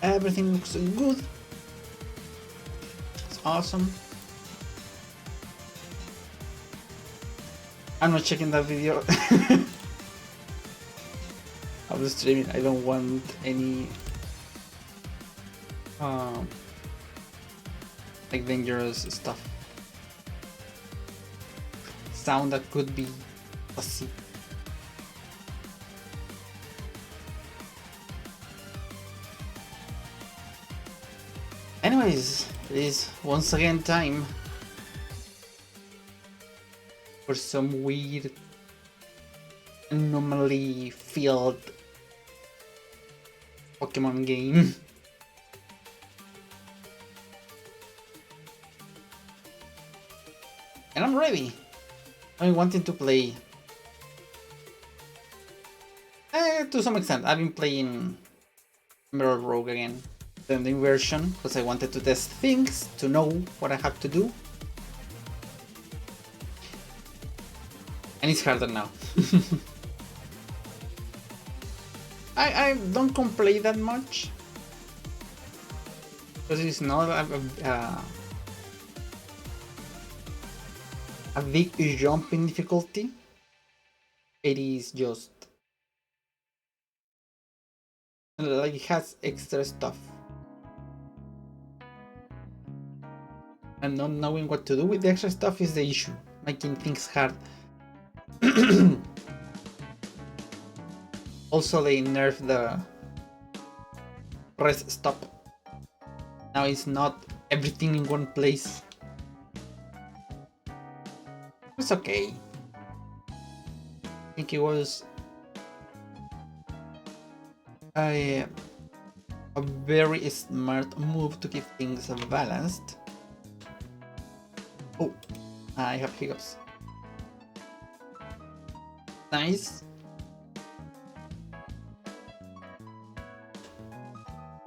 Everything looks good. It's awesome. I'm not checking that video of the streaming. I don't want any like dangerous stuff. Sound that could be fussy. Anyways, it is once again time for some weird anomaly filled Pokemon game. And I'm ready. I'm wanting to play. To some extent, I've been playing Mirror Rogue again. The new version, because I wanted to test things, to know what I have to do. And it's harder now. I don't complain that much. Because it's not a big jump in difficulty. It is just like it has extra stuff. And not knowing what to do with the extra stuff is the issue, making things hard. Also, they nerfed the press stop. Now it's not everything in one place. It's okay. I think it was a very smart move to keep things balanced. Oh, I have hiccups. Nice.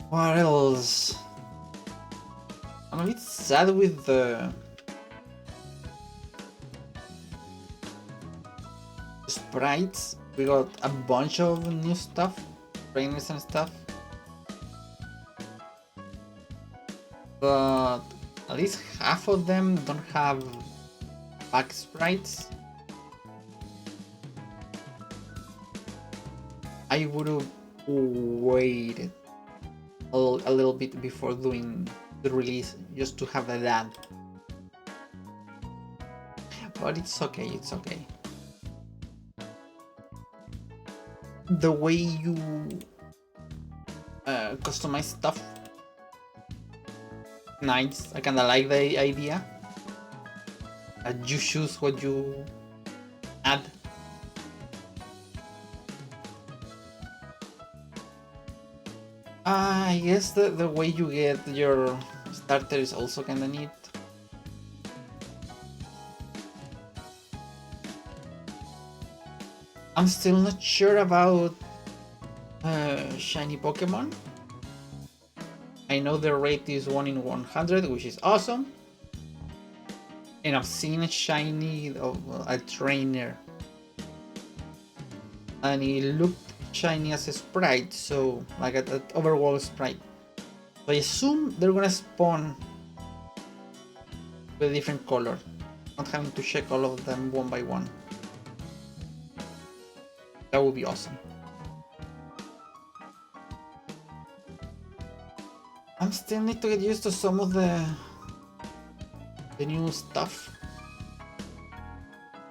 What else? I'm a bit sad with the sprites. We got a bunch of new stuff, trainers and stuff, but at least half of them don't have back sprites. I would have waited a little bit before doing the release just to have that. But it's okay, it's okay. The way you customize stuff, nice. I kinda like the idea. You choose what you add. I guess the way you get your starter is also kinda neat. I'm still not sure about shiny Pokemon. I know the rate is 1 in 100, which is awesome. And I've seen a shiny of a trainer. And it looked shiny as a sprite, so like an overworld sprite. So I assume they're gonna spawn with a different color, not having to check all of them one by one. That would be awesome. I still need to get used to some of the new stuff,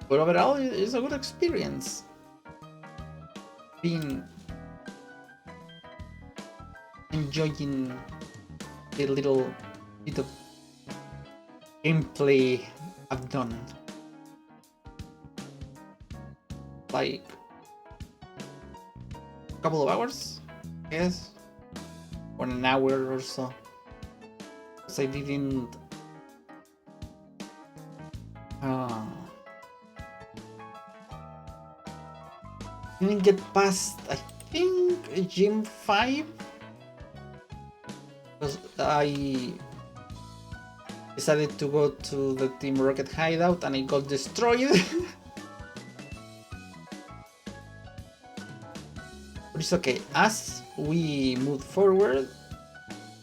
but overall it's a good experience. Been enjoying the little bit of gameplay I've done. Like a couple of hours, I guess, or an hour or so. Because I didn't get past, I think, Gym 5, because I decided to go to the Team Rocket hideout and it got destroyed. But it's okay. As we move forward,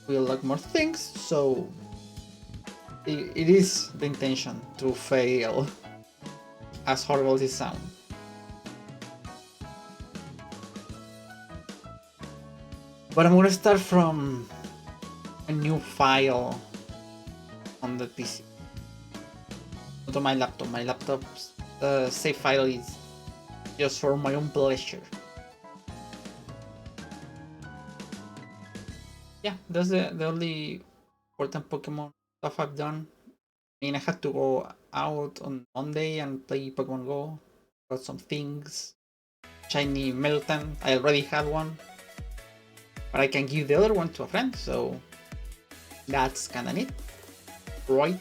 we unlock more things, so it is the intention to fail, as horrible as it sounds. But I'm gonna start from a new file on the PC. Not on my laptop. My laptop's save file is just for my own pleasure. Yeah, that's the only important Pokemon stuff I've done. I mean, I had to go out on Monday and play Pokemon Go. Got some things. Shiny Meltan. I already had one. But I can give the other one to a friend, so that's kinda neat. Right?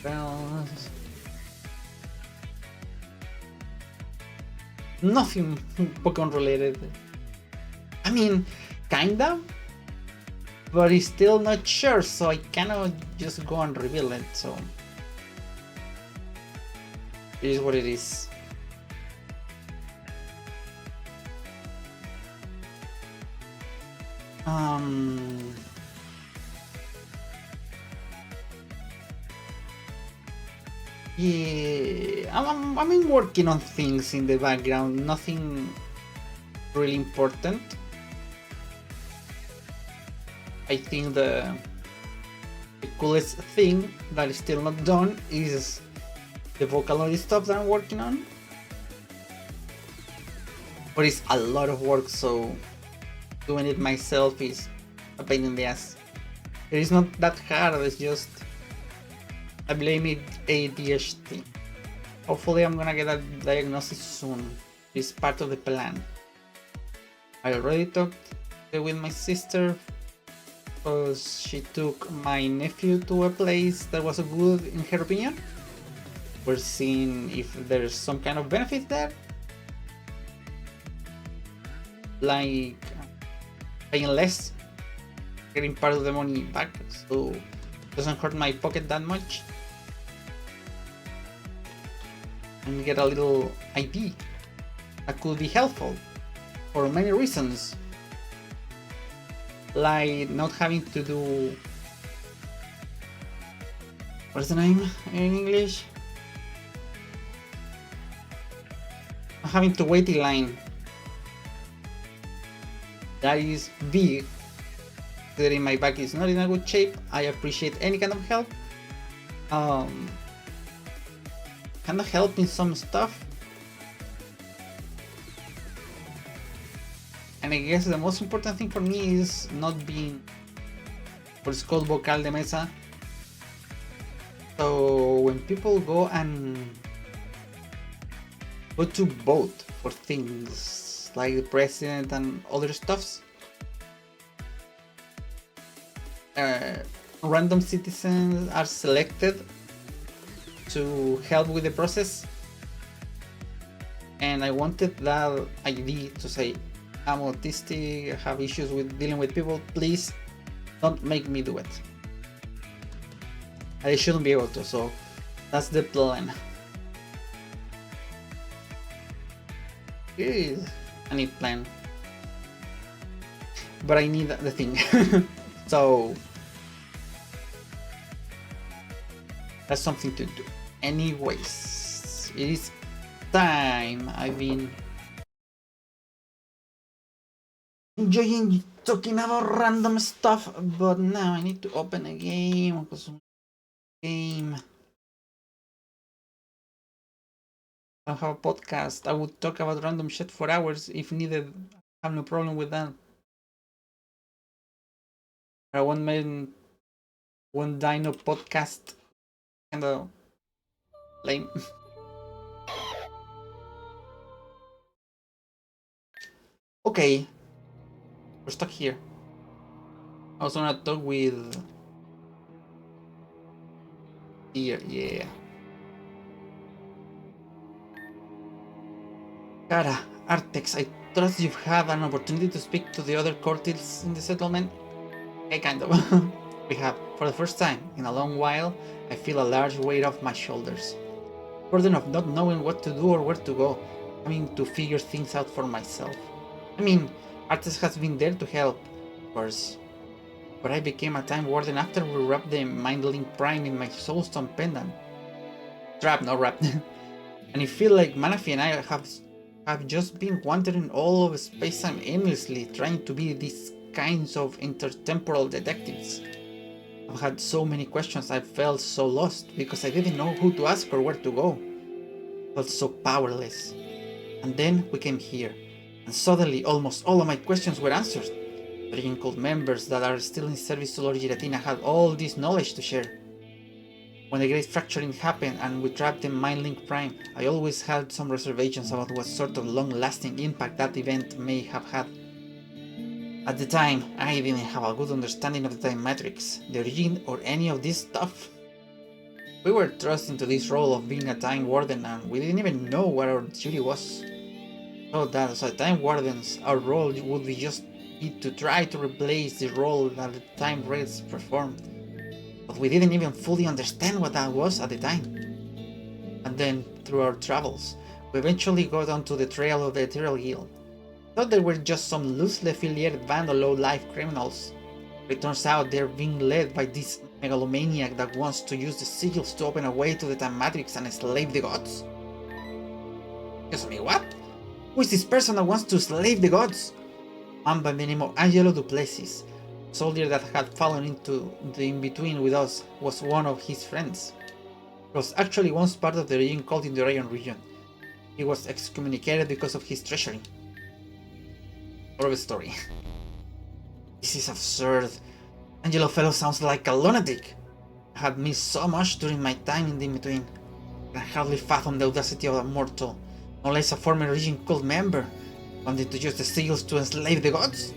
Well, nothing Pokemon related. I mean, kinda, but he's still not sure, so I cannot just go and reveal it, so it is what it is. Yeah, I'm working on things in the background, nothing really important. I think the coolest thing that is still not done is the Vocaloid stuff that I'm working on. But it's a lot of work, so doing it myself is a pain in the ass. It is not that hard, it's just I blame it ADHD. Hopefully I'm gonna get a diagnosis soon. It's part of the plan. I already talked with my sister because she took my nephew to a place that was good in her opinion. We're seeing if there's some kind of benefit there. Like paying less, getting part of the money back, so it doesn't hurt my pocket that much. And get a little ID that could be helpful for many reasons. Like not having to do, what's the name in English? Not having to wait in line. That is big. Considering my back is not in a good shape, I appreciate any kind of help. Kind of help in some stuff. And I guess the most important thing for me is not being what's called vocal de mesa. So when people go to vote for things like the president and other stuffs, random citizens are selected to help with the process, and I wanted that ID to say, I'm autistic, I have issues with dealing with people, please don't make me do it. I shouldn't be able to, so that's the plan. It is a neat plan, but I need the thing. So that's something to do. Anyways, it is time. I've been enjoying talking about random stuff, but now I need to open a game. I have a podcast. I would talk about random shit for hours if needed. I have no problem with that. A one dino podcast, kinda lame. Okay, we're stuck here. I was gonna talk with here, yeah. Kara, Artex, I trust you've had an opportunity to speak to the other courtiers in the settlement. Okay, kind of. We have. For the first time in a long while, I feel a large weight off my shoulders. Burden of not knowing what to do or where to go. Having to figure things out for myself. I mean, Artex has been there to help, course. But I became a Time Warden after we wrapped the Mind Link Prime in my Soulstone pendant. Trap, not wrapped. And I feel like Manaphy and I have just been wandering all over space-time aimlessly, trying to be these kinds of intertemporal detectives. I've had so many questions, I felt so lost because I didn't know who to ask or where to go. I felt so powerless. And then we came here, and suddenly almost all of my questions were answered. The Legion Cult members that are still in service to Lord Giratina had all this knowledge to share. When the Great Fracturing happened and we trapped the Mind Link Prime, I always had some reservations about what sort of long-lasting impact that event may have had. At the time, I didn't have a good understanding of the Time Matrix, the origin, or any of this stuff. We were thrust into this role of being a Time Warden and we didn't even know what our duty was. So that as a Time Wardens, our role would be just to try to replace the role that the Time Wraiths performed. But we didn't even fully understand what that was at the time. And then, through our travels, we eventually got onto the trail of the Ethereal Guild. Thought they were just some loosely affiliated band of low-life criminals. But it turns out they're being led by this megalomaniac that wants to use the sigils to open a way to the Time Matrix and enslave the gods. Excuse me, what? Who is this person that wants to slave the gods? A man by the name of Angelo Duplessis, a soldier that had fallen into the in-between with us, was one of his friends. He was actually once part of the Legion cult in the Orion region. He was excommunicated because of his treachery. More of a story. This is absurd. Angelo fellow sounds like a lunatic. I had missed so much during my time in the in-between. I can hardly fathom the audacity of a mortal, no less a former Legion cult member, wanting to use the sigils to enslave the gods.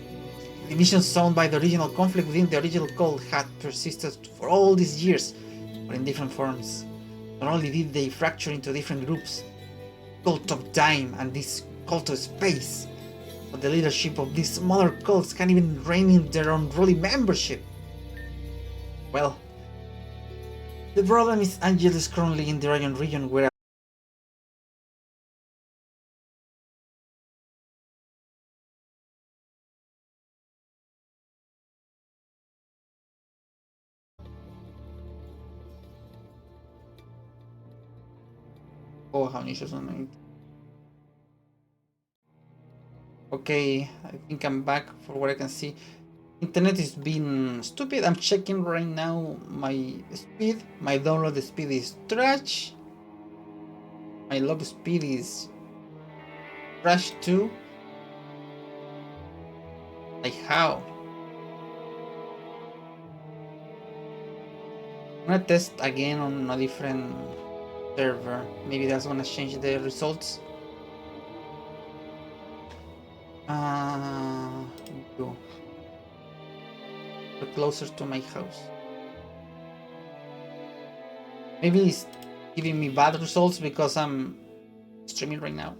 The divisions sown by the original conflict within the original cult had persisted for all these years, but in different forms. Not only did they fracture into different groups, cult of time and this cult of space, but the leadership of these smaller cults can't even rein in their unruly membership. Well, the problem is Angel is currently in the Orion region where how niches on it. Okay, I think I'm back for what I can see. Internet is being stupid. I'm checking right now my speed. My download speed is trash. My log speed is trash too. Like how? I'm gonna test again on a different server. Maybe that's gonna change the results. Go closer to my house. Maybe it's giving me bad results because I'm streaming right now.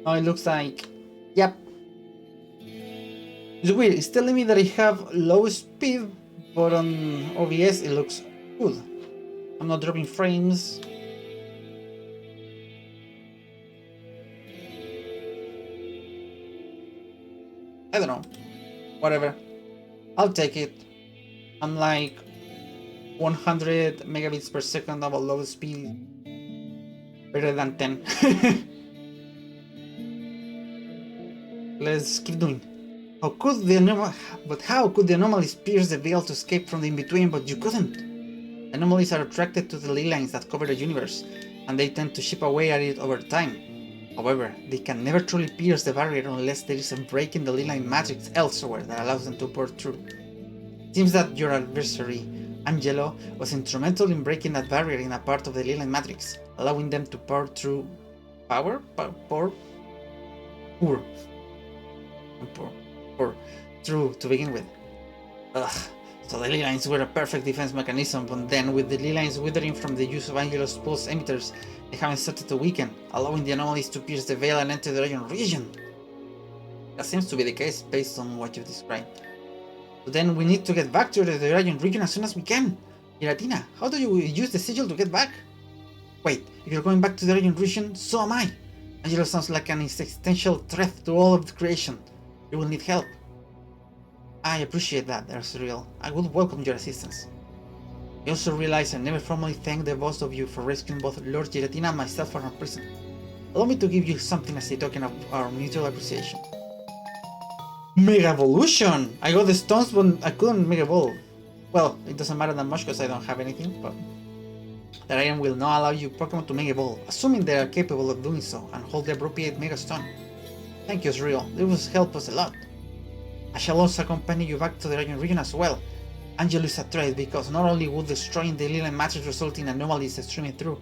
Oh, it looks like, yep. It's weird. It's telling me that I have low speed, but on OBS it looks good. I'm not dropping frames. I don't know. Whatever. I'll take it. I'm like 100 megabits per second of a low speed. Better than 10. Let's keep doing. How could the anomalies pierce the veil to escape from the in-between, but you couldn't? Anomalies are attracted to the ley lines that cover the universe, and they tend to chip away at it over time. However, they can never truly pierce the barrier unless there is a break in the ley line matrix elsewhere that allows them to pour through. It seems that your adversary, Angelo, was instrumental in breaking that barrier in a part of the ley line matrix, allowing them to pour through through to begin with. So the ley lines were a perfect defense mechanism, but then with the ley lines withering from the use of Angelo's pulse emitters, they haven't started to weaken, allowing the anomalies to pierce the veil and enter the Orion region. That seems to be the case based on what you described. So then we need to get back to the Orion region as soon as we can. Giratina, how do you use the sigil to get back? Wait, if you're going back to the Orion region, so am I. Angelo sounds like an existential threat to all of the creation. You will need help. I appreciate that, Ezreal. I would welcome your assistance. I also realize I never formally thanked the both of you for rescuing both Lord Giratina and myself from prison. Allow me to give you something as a token of our mutual appreciation. Mega Evolution! I got the stones but I couldn't Mega Evolve. Well, it doesn't matter that much because I don't have anything, but that item will not allow you Pokemon to Mega Evolve, assuming they are capable of doing so and hold the appropriate Mega Stone. Thank you, Ezreal. This will help us a lot. I shall also accompany you back to the Radiant region as well. Angelo is a threat because not only would destroying the Leyline Matrix result in anomalies streaming through,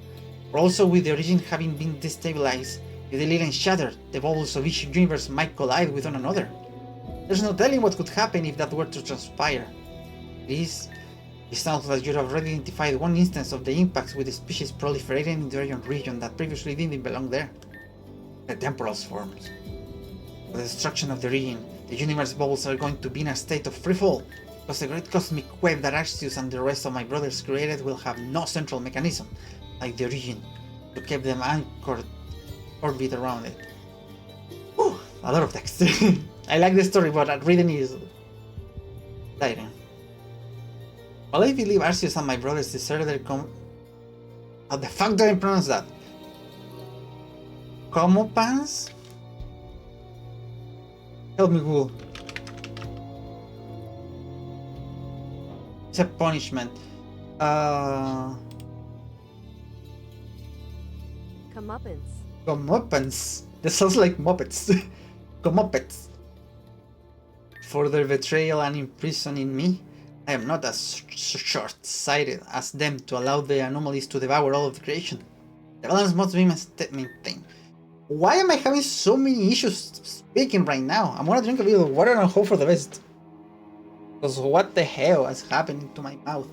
but also with the origin having been destabilized, if the Leyline shattered, the bubbles of each universe might collide with one another. There's no telling what could happen if that were to transpire. It sounds like you have already identified one instance of the impacts with the species proliferating in the Radiant region that previously didn't belong there. The temporal forms. With the destruction of the region, the universe bubbles are going to be in a state of freefall, because the great cosmic web that Arceus and the rest of my brothers created will have no central mechanism, like the origin, to keep them anchored orbit around it. Whew, a lot of text. I like the story, but reading is tiring. Well, I believe Arceus and my brothers deserted their how the fuck do I pronounce that? Comopans? Help me, Google. It's a punishment. Comeuppance. That sounds like Muppets. Comeuppets. For their betrayal and imprisoning me, I am not as short-sighted as them to allow the anomalies to devour all of the creation. The balance must be maintained. Why am I having so many issues speaking right now? I'm gonna drink a little water and hope for the best. Because what the hell is happening to my mouth?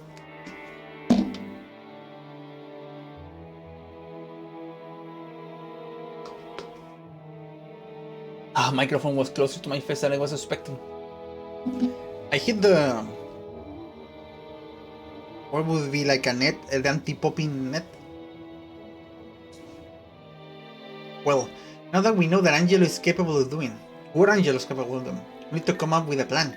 Microphone was closer to my face than I was expecting. I hit the... What would be like a net? The anti-popping net? Well, now that we know that Angelo is capable of doing, what Angelo is capable of doing, we need to come up with a plan.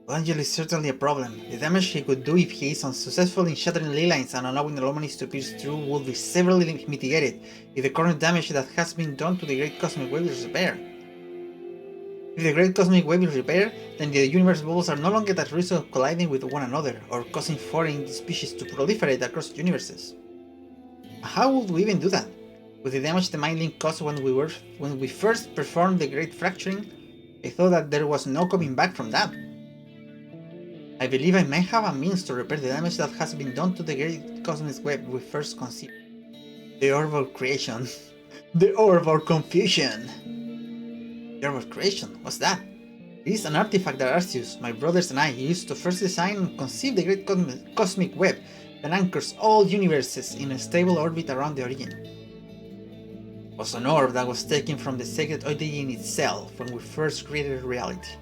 Well, Angelo is certainly a problem. The damage he could do if he is unsuccessful in shattering ley lines and allowing the anomalies to pierce through would be severely mitigated if the current damage that has been done to the Great Cosmic Wave is repaired. If the Great Cosmic Wave is repaired, then the universe bubbles are no longer at risk of colliding with one another or causing foreign species to proliferate across universes. How would we even do that? With the damage the Mind Link caused when we first performed the Great Fracturing, I thought that there was no coming back from that. I believe I may have a means to repair the damage that has been done to the Great Cosmic Web we first conceived. The Orb of Creation. The Orb of Confusion. The Orb of Creation, what's that? It is an artifact that Arceus, my brothers and I used to first design and conceive the Great Cosmic Web that anchors all universes in a stable orbit around the origin. It was an orb that was taken from the sacred origin itself when we first created reality.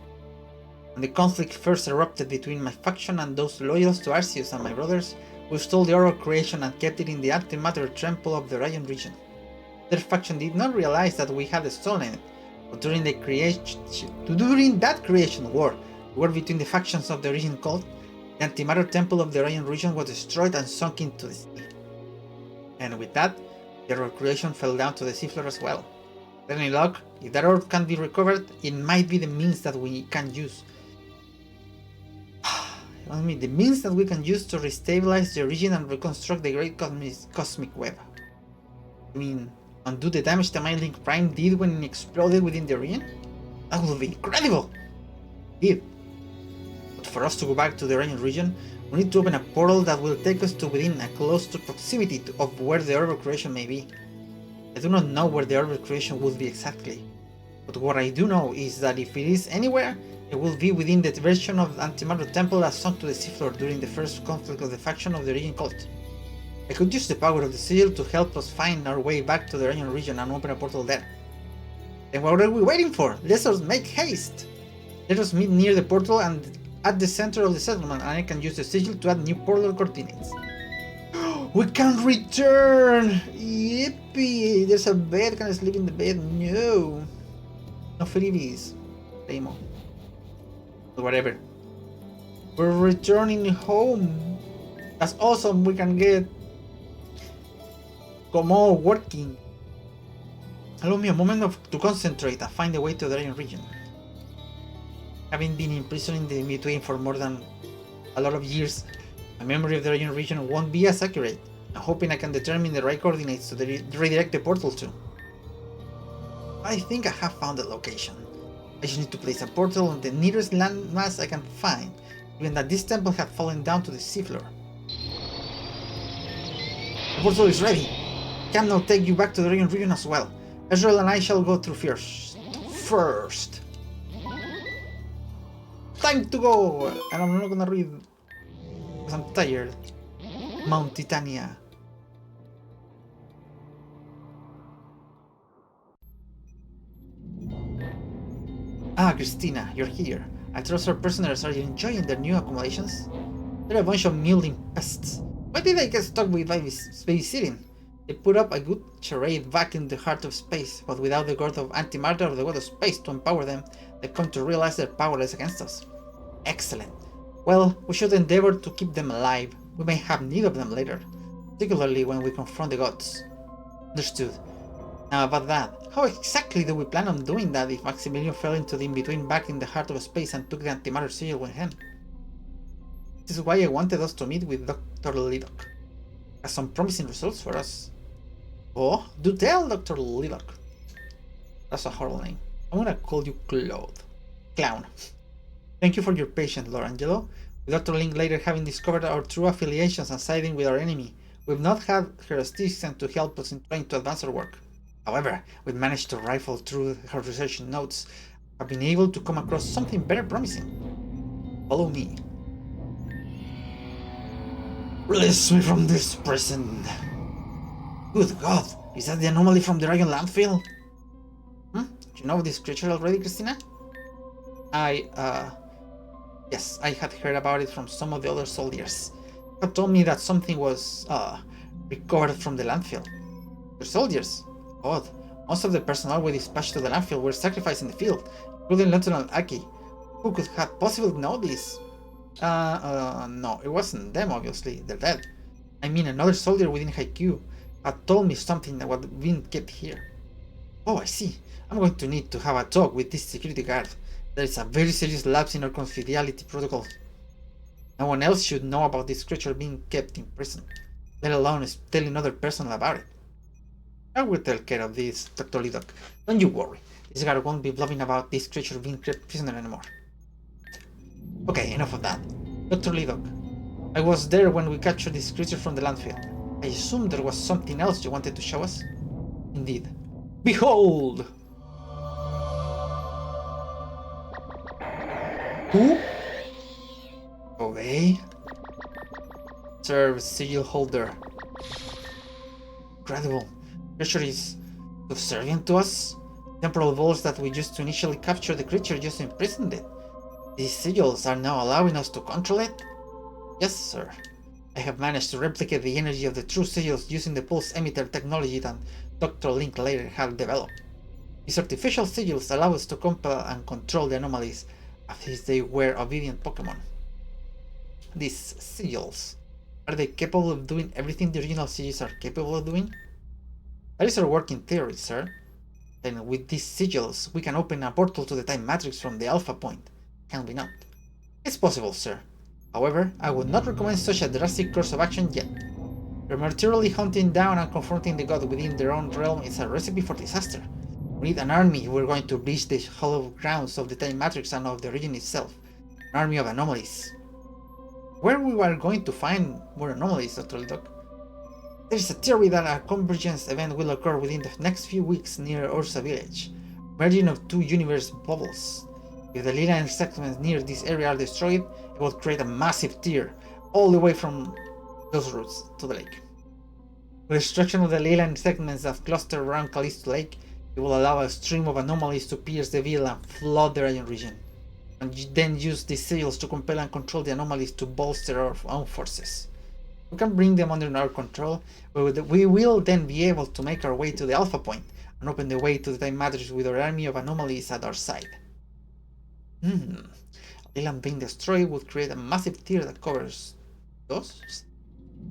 When the conflict first erupted between my faction and those loyal to Arceus and my brothers, we stole the Orb of Creation and kept it in the antimatter temple of the Radiant region. Their faction did not realize that we had stolen it, but during that creation war between the factions of the origin cult, the antimatter temple of the Radiant region was destroyed and sunk into the sea. And with that, the Orb of Creation fell down to the seafloor as well. With any luck, if that orb can be recovered, it might be the means that we can use. The means that we can use to restabilize the origin and reconstruct the Great Cosmic Web. I mean, undo the damage the Mind Link Prime did when it exploded within the origin? That would be incredible! Indeed. But for us to go back to the Radiant region, we need to open a portal that will take us to within a close proximity of where the Orb of Creation may be. I do not know where the Orb of Creation would be exactly, but what I do know is that if it is anywhere, it will be within the version of the Antimatter Temple that sunk to the seafloor during the first conflict of the faction of the Origin Cult. I could use the power of the sigil to help us find our way back to the Radiant region and open a portal there. Then what are we waiting for? Let us make haste! Let us meet near the portal and at the center of the settlement, and I can use the sigil to add new portal coordinates. We can return! Yippee! There's a bed, can I sleep in the bed? No! No freebies. Demo. Whatever. We're returning home. That's awesome. We can get Como working. Allow me a moment to concentrate and find a way to the Dragon region. Having been imprisoned in the in-between for more than a lot of years, my memory of the Dragon region won't be as accurate. I'm hoping I can determine the right coordinates to redirect the portal to. I think I have found the location. I just need to place a portal on the nearest landmass I can find, given that this temple had fallen down to the seafloor. The portal is ready. Cam will take you back to the Dragon region as well. Ezreal and I shall go through first. Time to go! And I'm not gonna read because I'm tired. Mount Titania. Ah, Christina, you're here. I trust our prisoners are enjoying their new accumulations. They're a bunch of mewling pests. Why did I get stuck with babysitting? They put up a good charade back in the heart of space, but without the god of antimatter or the god of space to empower them, they come to realize they're powerless against us. Excellent. Well, we should endeavor to keep them alive. We may have need of them later, particularly when we confront the gods. Understood. Now about that, how exactly do we plan on doing that if Maximilian fell into the in-between back in the heart of space and took the antimatter sigil with him? This is why I wanted us to meet with Dr. Lidok. Has some promising results for us. Oh, do tell, Dr. Lidok. That's a horrible name. I'm gonna call you Clown. Thank you for your patience, Lord Angelo. With Dr. Link later having discovered our true affiliations and siding with our enemy, we've not had her assistance to help us in trying to advance our work. However, we've managed to rifle through her research notes and have been able to come across something very promising. Follow me. Release me from this prison. Good God, is that the anomaly from the Dragon landfill? Do you know this creature already, Christina? Yes, I had heard about it from some of the other soldiers. They told me that something was, recovered from the landfill. The soldiers? Odd. Most of the personnel we dispatched to the landfill were sacrificed in the field, including Lieutenant Aki. Who could have possibly known this? No, it wasn't them, obviously. They're dead. I mean, another soldier within Haikyuu had told me something that had been kept here. Oh, I see. I'm going to need to have a talk with this security guard. There is a very serious lapse in our confidentiality protocols. No one else should know about this creature being kept in prison, let alone telling another person about it. I will take care of this, Dr. Lidok. Don't you worry. This guard won't be blabbing about this creature being kept prisoner anymore. Okay, enough of that. Dr. Lidok, I was there when we captured this creature from the landfill. I assume there was something else you wanted to show us? Indeed. Behold! Who? Obey. Serve sigil holder. Incredible. Creature is subservient to us? Temporal balls that we used to initially capture the creature just imprisoned it. These sigils are now allowing us to control it? Yes, sir. I have managed to replicate the energy of the true sigils using the pulse emitter technology that Dr. Linklater had developed. These artificial sigils allow us to compel and control the anomalies as if they were obedient Pokémon. These sigils, are they capable of doing everything the original sigils are capable of doing? That is our working theory, sir. Then with these sigils, we can open a portal to the time matrix from the alpha point, can we not? It's possible, sir. However, I would not recommend such a drastic course of action yet. Prematurely hunting down and confronting the god within their own realm is a recipe for disaster. We need an army if we're going to breach the hollow grounds of the time matrix and of the region itself. An army of anomalies. Where we are going to find more anomalies, Dr. Lidok? There is a theory that a convergence event will occur within the next few weeks near Ursa village, merging of two universe bubbles. If the ley line segments near this area are destroyed, it will create a massive tear all the way from those roots to the lake. With the destruction of the ley line segments that cluster around Callisto Lake, it will allow a stream of anomalies to pierce the veil and flood the Radiant region, and then use these sigils to compel and control the anomalies to bolster our own forces. We can bring them under our control, but we will then be able to make our way to the Alpha Point and open the way to the time matrix with our army of anomalies at our side. A Leland being destroyed would create a massive tier that covers those.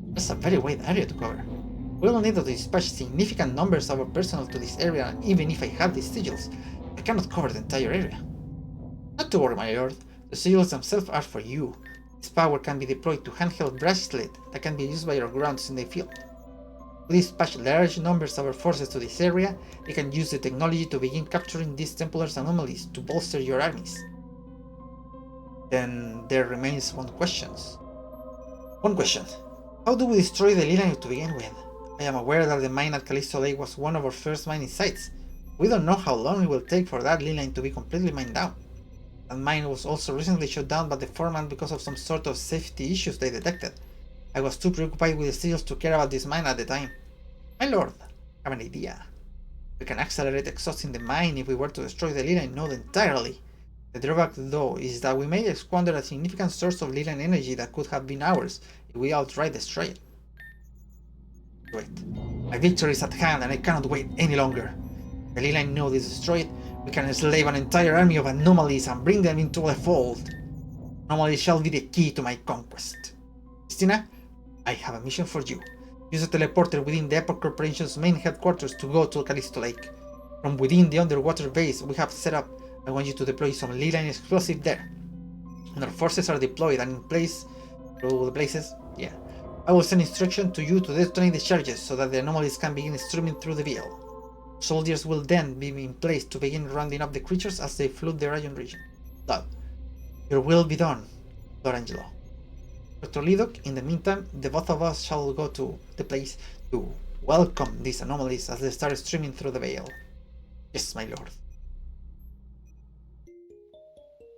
That's a very wide area to cover. We will need to dispatch significant numbers of our personnel to this area, and even if I have these sigils, I cannot cover the entire area. Not to worry, my lord. The sigils themselves are for you. This power can be deployed to handheld bracelet that can be used by your grounds in the field. To dispatch large numbers of our forces to this area, you can use the technology to begin capturing these Templar's anomalies to bolster your armies. Then there remains one question. How do we destroy the Ley line to begin with? I am aware that the mine at Callisto Lake was one of our first mining sites. We don't know how long it will take for that Ley line to be completely mined down. That mine was also recently shut down by the foreman because of some sort of safety issues they detected. I was too preoccupied with the seals to care about this mine at the time. My lord, I have an idea. We can accelerate exhausting the mine if we were to destroy the Ley line node entirely. The drawback, though, is that we may squander a significant source of Ley line energy that could have been ours if we outright destroy it. Wait. My victory is at hand and I cannot wait any longer. The Ley line node is destroyed, we can enslave an entire army of anomalies and bring them into the fold. Anomalies shall be the key to my conquest. Christina, I have a mission for you. Use a teleporter within the Epoch Corporation's main headquarters to go to Callisto Lake. From within the underwater base we have set up, I want you to deploy some Ley line explosive there. When our forces are deployed and in place through the places, I will send instruction to you to detonate the charges so that the anomalies can begin streaming through the veil. Soldiers will then be in place to begin rounding up the creatures as they flood the Rayon region. Love. Your will be done, Lord Angelo. Dr. Lidok, in the meantime, the both of us shall go to the place to welcome these anomalies as they start streaming through the veil. Yes, my lord.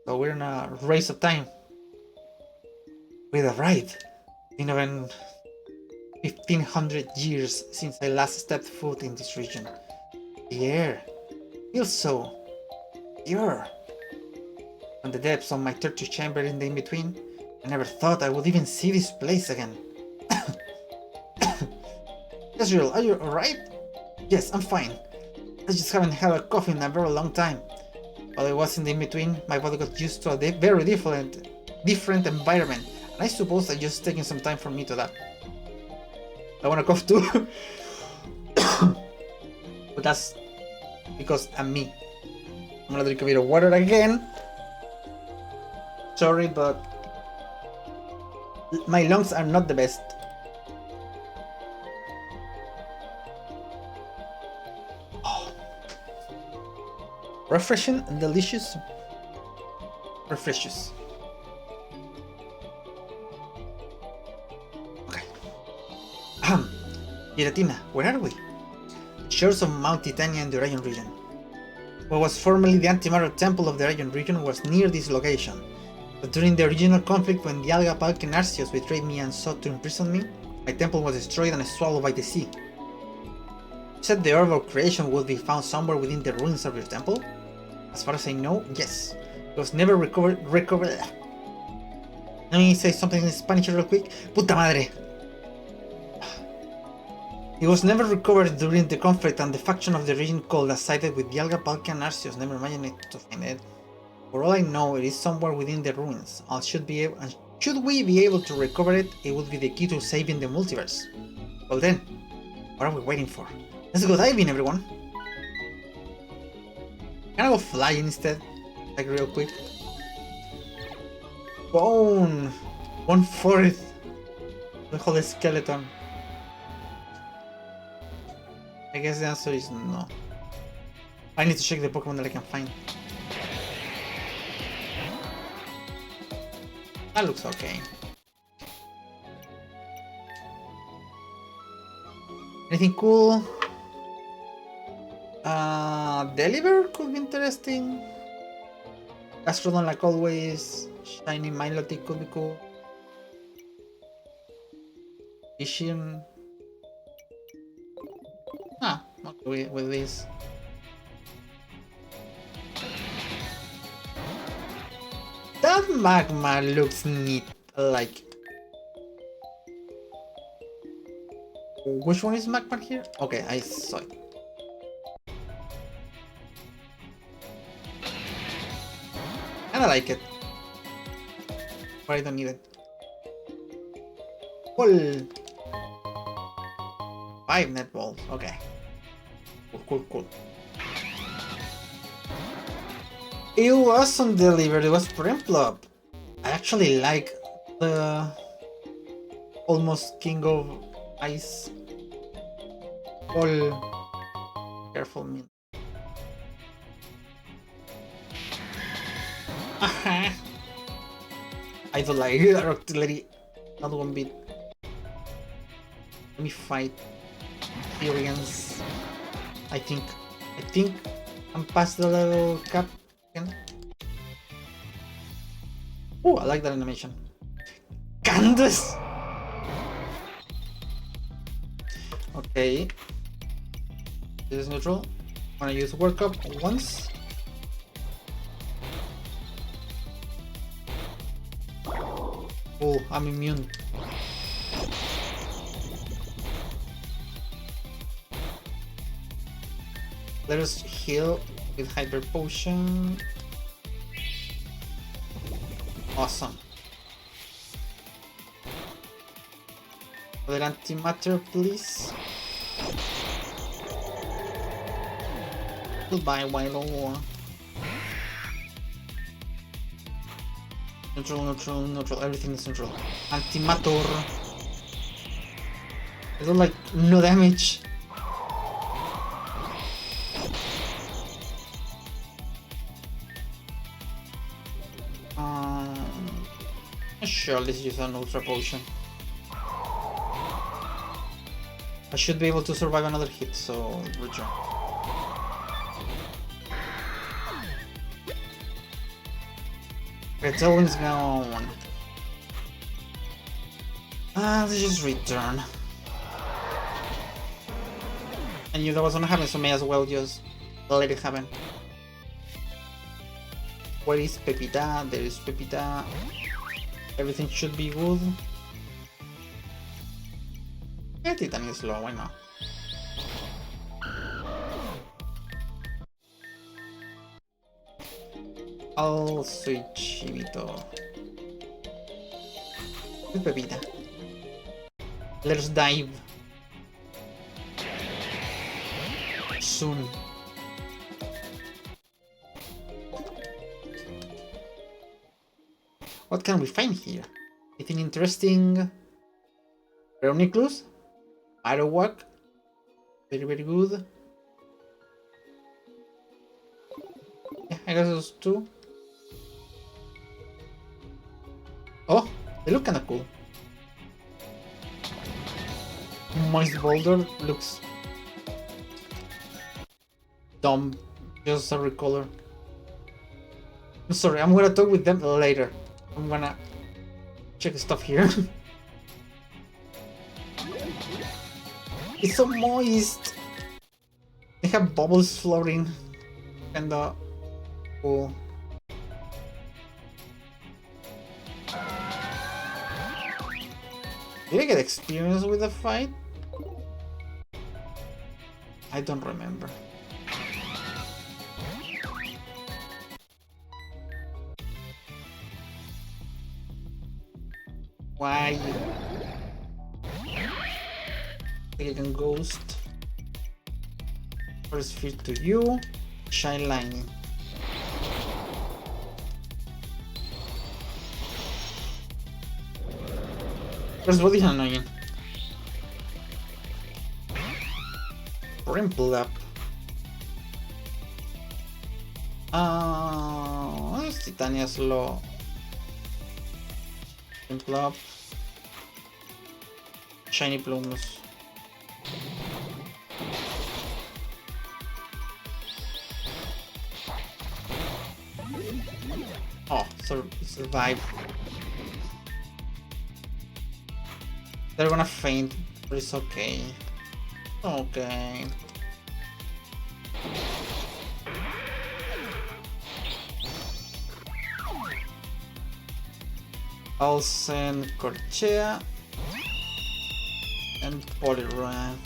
So we're in a race of time. We've arrived. It's been 1500 years since I last stepped foot in this region. The air feels so pure. From the depths of my torture chamber in the in-between, I never thought I would even see this place again. Ezreal, are you alright? Yes, I'm fine. I just haven't had a coffee in a very long time. While I was in the in-between, my body got used to a very different environment, and I suppose I just taking some time for me to that. I wanna cough too. But that's because I'm me. I'm gonna drink a bit of water again. Sorry, but my lungs are not the best. Oh. Refreshing and delicious. Refreshes. Okay. Giratina, where are we? Shores of Mount Titania in the Rayon region. What was formerly the Antimatter Temple of the Rayon region was near this location, but during the original conflict when the Alga Palken Arceus betrayed me and sought to imprison me, my temple was destroyed and swallowed by the sea. You said the orb of creation would be found somewhere within the ruins of your temple? As far as I know, yes. It was never recovered. Let me say something in Spanish real quick. Puta madre! It was never recovered during the conflict, and the faction of the region called that sided with Dialga, Palkia, and Arceus never managed to find it. For all I know, it is somewhere within the ruins. Should we be able to recover it, it would be the key to saving the multiverse. Well then, what are we waiting for? Let's go diving, everyone! Can I go flying instead? Like real quick. Bone! 1/4! The whole skeleton. I guess the answer is no. I need to check the Pokemon that I can find. That looks okay. Anything cool? Deliver could be interesting. Gastrodon, like always. Shiny Milotic could be cool. Ishin. Okay with this. That magma looks neat. Like, which one is magma here? Okay, I saw it. Kinda like it. But I don't need it. Cool. 5 net balls. Okay. Cool. It wasn't delivered, it was Primplop. I actually like the almost King of Ice. Careful, me. I don't like artillery. Not one bit. Let me fight Syrians. I think I'm past the level cap again. Oh, I like that animation. Candace! Okay. This is neutral. I'm gonna use World Cup once. Oh, I'm immune. Let us heal with Hyper Potion. Awesome. Other antimatter, please. Goodbye, Wilo. Neutral. Everything is neutral. Antimatter. I don't like no damage. Sure, let's use an Ultra Potion. I should be able to survive another hit, so return. Okay, Tailwind's gone. Let's just return. I knew that was gonna happen, so may as well just let it happen. Where is Pepita? There is Pepita. Everything should be good. Yeah, Titan is low, why not? I'll switch Chivito with Pepita. Let's dive soon. What can we find here? Anything interesting? Reuniclus? Marowak? Very good. Yeah, I guess those two. Oh, they look kinda cool. Moist Boulder looks dumb. Just a recolor. I'm sorry, I'm gonna talk with them later. I'm gonna check stuff here. It's so moist. They have bubbles floating. And cool. Did I get experience with the fight? I don't remember. Why? I can ghost. First feed to you. Shine Lightning. First body is annoying. Rimple up. It's Titania's Law. Rimple up. Shiny Plumes. Oh, survive. They're gonna faint, but it's okay. Okay. I'll send Corchea and Poliwrath.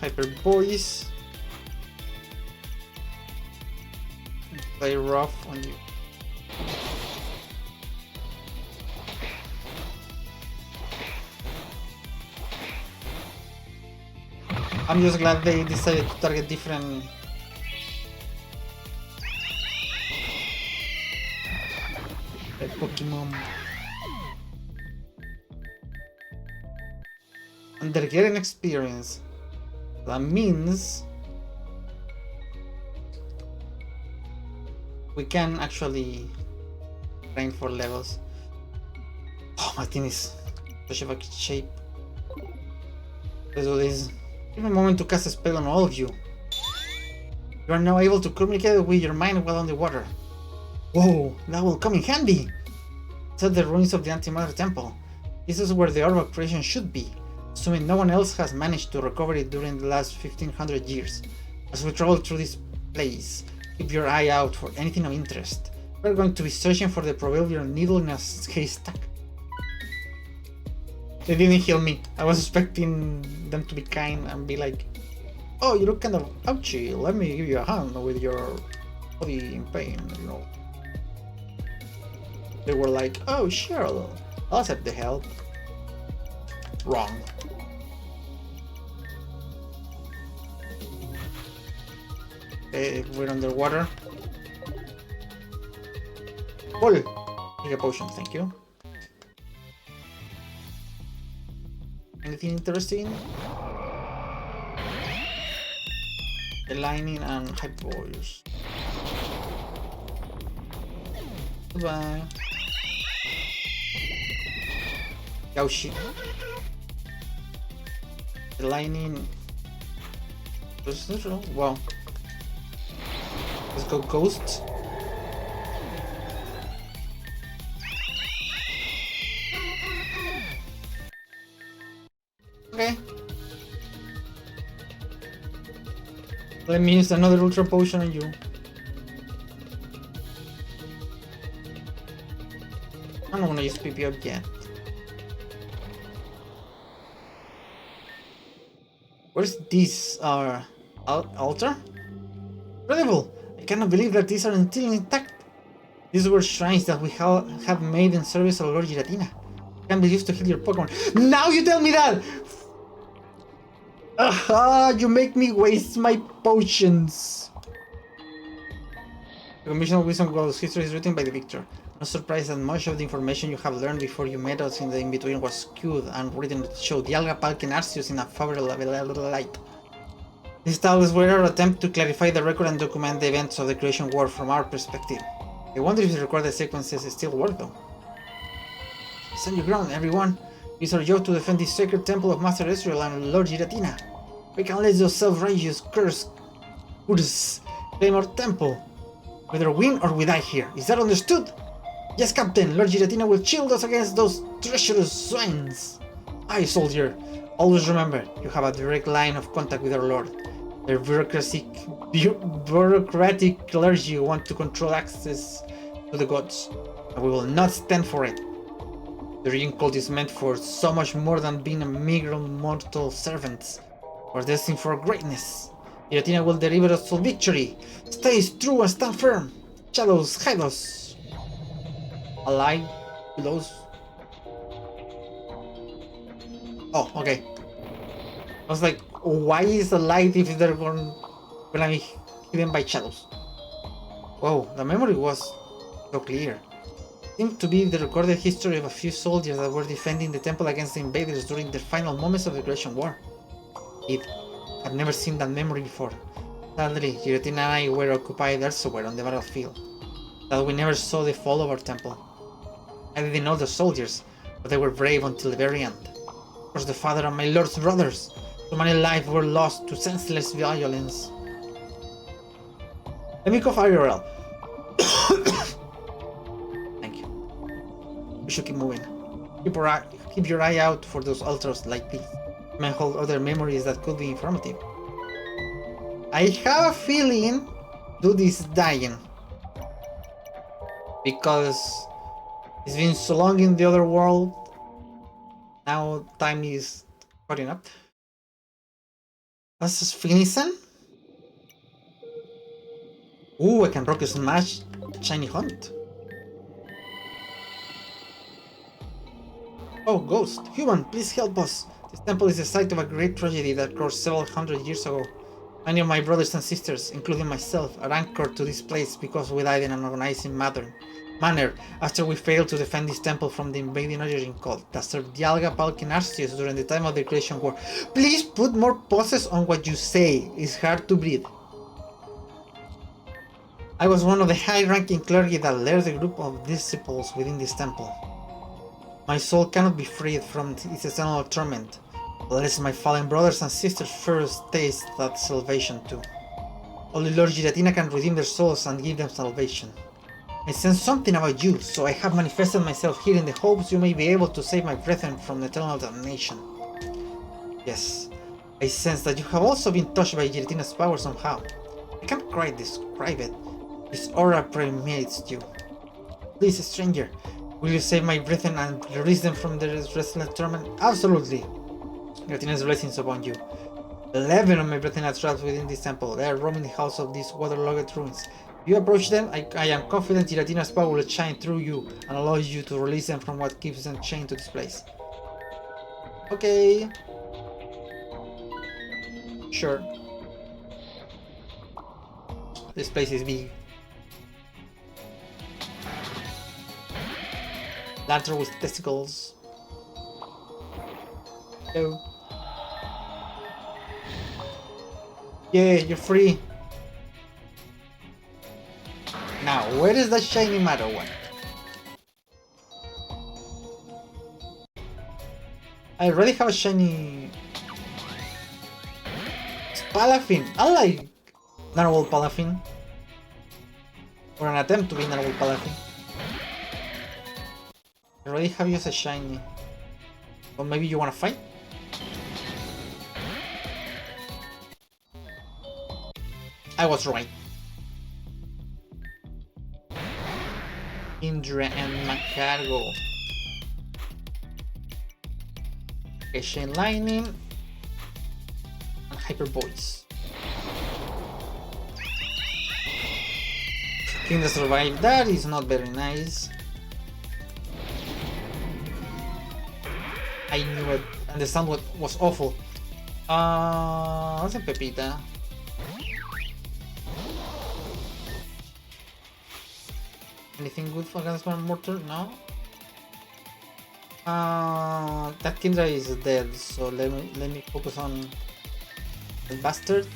Hyper Voice. play rough on you. I'm just glad they decided to target different Pokémon. And they're getting experience. That means we can actually train for levels. Oh, my team is such a fucking shape. Let's do this. Give me a moment to cast a spell on all of you. You are now able to communicate with your mind while underwater. Whoa, that will come in handy! It's at the ruins of the Antimatter Temple. This is where the Orb of Creation should be, assuming no one else has managed to recover it during the last 1500 years. As we travel through this place, keep your eye out for anything of interest. We're going to be searching for the proverbial needle in a haystack. They didn't heal me. I was expecting them to be kind and be like, oh, you look kind of ouchy, let me give you a hand with your body in pain, you know. They were like, oh sure, I'll accept the help. Wrong. Okay, we're underwater. Pull! Take a potion, thank you. Anything interesting? The lining and hypos. Goodbye. Yoshi. The lining. Wow. Let's go ghost. Okay. Let me use another ultra potion on you. I don't want to use PP up yet. Where's this altar? Incredible! I cannot believe that these are still intact. These were shrines that we have made in service of Lord Giratina. Can be used to heal your Pokemon. Now you tell me that! Aha! You make me waste my potions! The Commission of Wisdom Goals history is written by the victor. No surprise that much of the information you have learned before you met us in the in-between was skewed and written to show Dialga, Palk, and Arceus in a favorable light. This style is our attempt to clarify the record and document the events of the Creation War from our perspective. I wonder if the recorded sequences still work though. Stand your ground, everyone. It is our job to defend this sacred temple of Master Ezreal and Lord Giratina. We can let those self-righteous curse claim our temple. Whether win or we die here. Is that understood? Yes, Captain. Lord Giratina will shield us against those treacherous swines. Aye, soldier. Always remember, you have a direct line of contact with our Lord. Their bureaucratic clergy want to control access to the gods, and we will not stand for it. The Regent Cult is meant for so much more than being a meager mortal servants. We're destined for greatness. Giratina will deliver us to victory. Stay true and stand firm. Shadows, hide us. Alive, close. Oh, okay. I was like, why is the light if they're gonna be hidden by shadows? Whoa, the memory was so clear. It seemed to be the recorded history of a few soldiers that were defending the temple against the invaders during the final moments of the Creation War. I've never seen that memory before. Sadly, Giratina and I were occupied elsewhere on the battlefield, that we never saw the fall of our temple. I didn't know the soldiers, but they were brave until the very end. Of course, the father and my lord's brothers. So many lives were lost to senseless violence. Let me cough IRL. Thank you. We should keep moving. Keep your eye out for those altars like these. You may hold other memories that could be informative. I have a feeling dude is dying. Because it's been so long in the other world. Now time is cutting up. That's just finishing? Ooh, I can rock smash Shiny Hunt. Oh, Ghost. Human, please help us. This temple is the site of a great tragedy that occurred several hundred years ago. Many of my brothers and sisters, including myself, are anchored to this place because we died in an organizing manner after we failed to defend this temple from the invading Origin cult that served Dialga, Palki, and Arceus during the time of the Creation War. Please put more pauses on what you say. It's hard to breathe. I was one of the high-ranking clergy that led the group of disciples within this temple. My soul cannot be freed from its eternal torment, unless my fallen brothers and sisters first taste that salvation too. Only Lord Giratina can redeem their souls and give them salvation. I sense something about you, so I have manifested myself here in the hopes you may be able to save my brethren from eternal damnation. Yes, I sense that you have also been touched by Giratina's power somehow. I can't quite describe it. His aura permeates you. Please, stranger, will you save my brethren and release them from their restless torment? Absolutely. Giratina's blessings upon you. 11 of my brethren are trapped within this temple. They are roaming the house of these waterlogged ruins. If you approach them, I am confident Giratina's power will shine through you and allow you to release them from what keeps them chained to this place. Okay. Sure. This place is big. Lantern with testicles. Hello. Yeah, you're free. Now, where is that shiny matter one? I already have a shiny Palafin. I like Narwhal Palafin. Or an attempt to be Narwhal Palafin. I already have used a shiny. Or maybe you wanna fight? I was right. Indra and Macargo. Okay, Chain Lightning and Hyper Voice. Kindra survived. That is not very nice. I knew it, and the sound was awful. What's a Pepita? Anything good for against one mortal? No. That Kindra is dead, so let me focus on the bastard.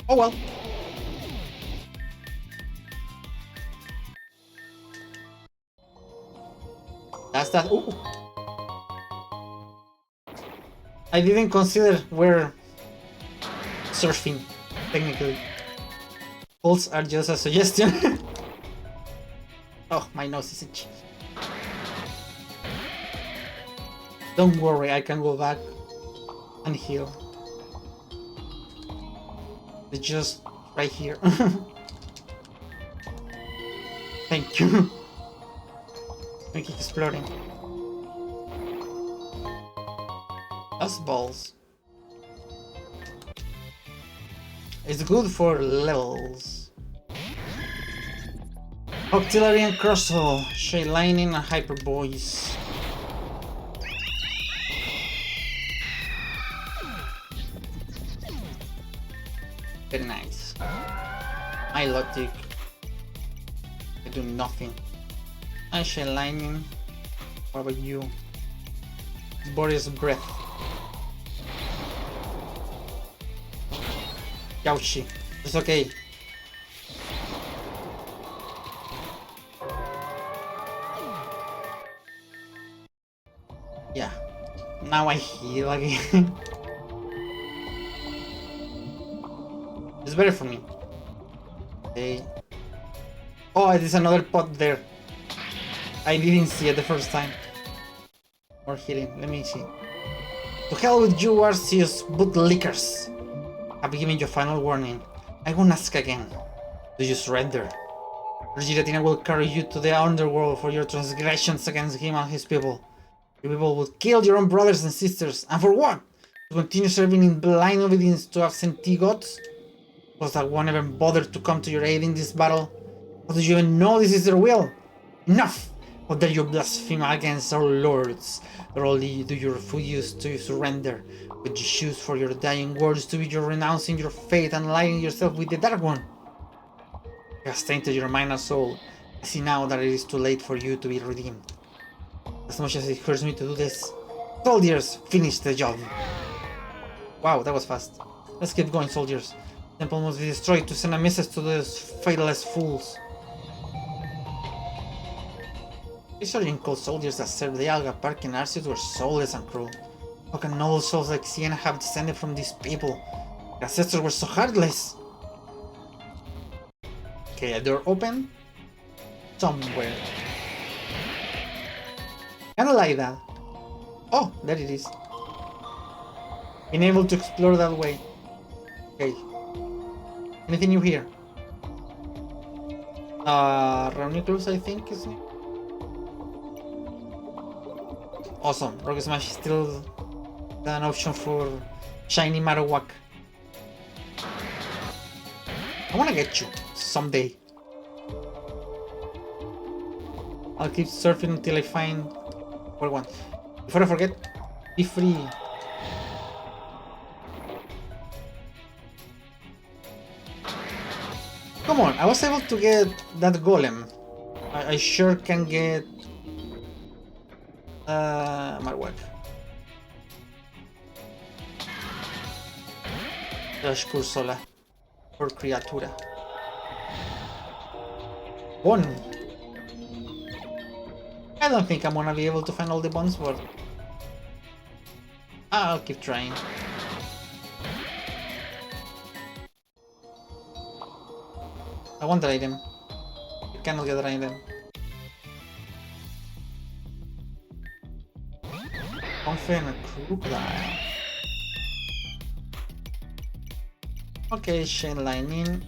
Oh well. That's that. Ooh. I didn't consider where surfing technically. Pulls are just a suggestion. Oh, my nose is itchy. Don't worry, I can go back and heal. It's just right here. Thank you. We keep exploring. That's balls. It's good for levels. Auxiliary and Crosshaul, Chain Lightning and Hyper Voice. Very nice. My logic. I do nothing. I Chain Lightning. What about you? Boris Breath. Yauchi. It's okay. Yeah. Now I heal again. It's better for me. Okay. Oh, there's another pot there. I didn't see it the first time. More healing. Let me see. To hell with you, Arceus bootlickers. I've given you a final warning. I won't ask again. Do you surrender? Or Giratina will carry you to the underworld for your transgressions against him and his people. You people will kill your own brothers and sisters. And for what? To continue serving in blind obedience to absentee gods? Those that won't even bother to come to your aid in this battle? How do you even know this is their will? Enough! How dare you blaspheme against our lords? Only do you refuse to surrender? Would you choose for your dying words to be your renouncing your faith and aligning yourself with the Dark One? You have tainted your mind and soul. I see now that it is too late for you to be redeemed. As much as it hurts me to do this, soldiers, finish the job. Wow, that was fast. Let's keep going, soldiers. The temple must be destroyed to send a message to those faithless fools. These Oriental soldiers that served the Alga Park in Arceus were soulless and cruel. How can noble souls like Sienna have descended from these people? Their ancestors were so heartless. Okay, a door open. Somewhere. Kinda like that. Oh, there it is. Being able to explore that way. Okay. Anything new here? Reuniclus, I think, is it? Awesome. Rock Smash is still an option for Shiny Marowak. I wanna get you someday. I'll keep surfing until I find what I want. Before I forget, be free. Come on, I was able to get that golem. I sure can get Marowak. Rush Cursola. Por criatura. One. I don't think I'm gonna be able to find all the bones, but I'll keep trying. I want that item. I cannot get that item. Confident crocodile. Okay, Chain Lightning.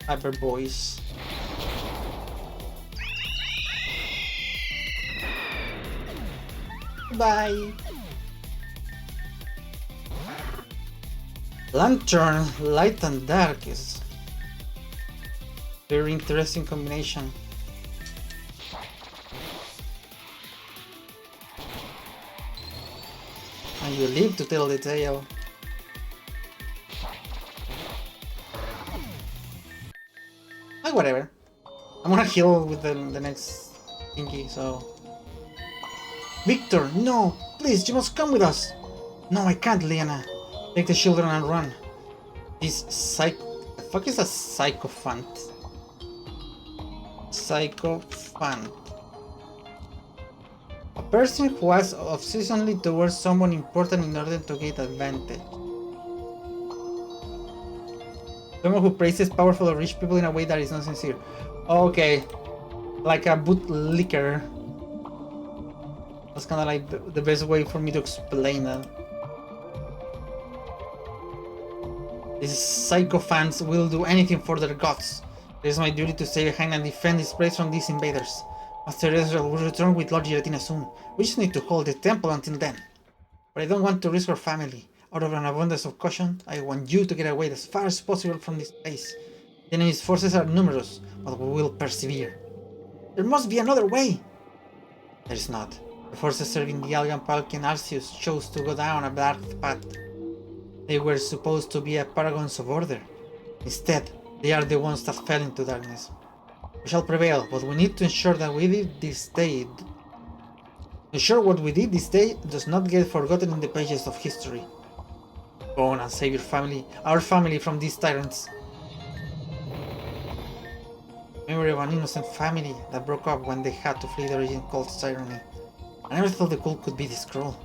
Hyper Boys. Bye. Lantern, light and dark is very interesting combination. And you live to tell the tale. Like whatever. I'm gonna heal with the next thingy, so. Victor, no! Please, you must come with us! No, I can't, Liana. Take the children and run. This the fuck is a sycophant? Sycophant. A person who acts obsessively towards someone important in order to get advantage. Someone who praises powerful or rich people in a way that is not sincere. Okay. Like a bootlicker. That's kind of like the best way for me to explain that. These sycophants will do anything for their gods. It is my duty to stay behind and defend this place from these invaders. Master Ezreal will return with Lord Giratina soon. We just need to hold the temple until then. But I don't want to risk our family. Out of an abundance of caution, I want you to get away as far as possible from this place. The enemy's forces are numerous, but we will persevere. There must be another way! There is not. The forces serving the Algan Palk and Arceus chose to go down a dark path. They were supposed to be a paragons of order. Instead, they are the ones that fell into darkness. We shall prevail, but we need to ensure that we did this day. Ensure what we did this day does not get forgotten in the pages of history. Go on and save your family, our family, from these tyrants. Memory of an innocent family that broke up when they had to flee the regime called tyranny. I never thought the cult could be this cruel.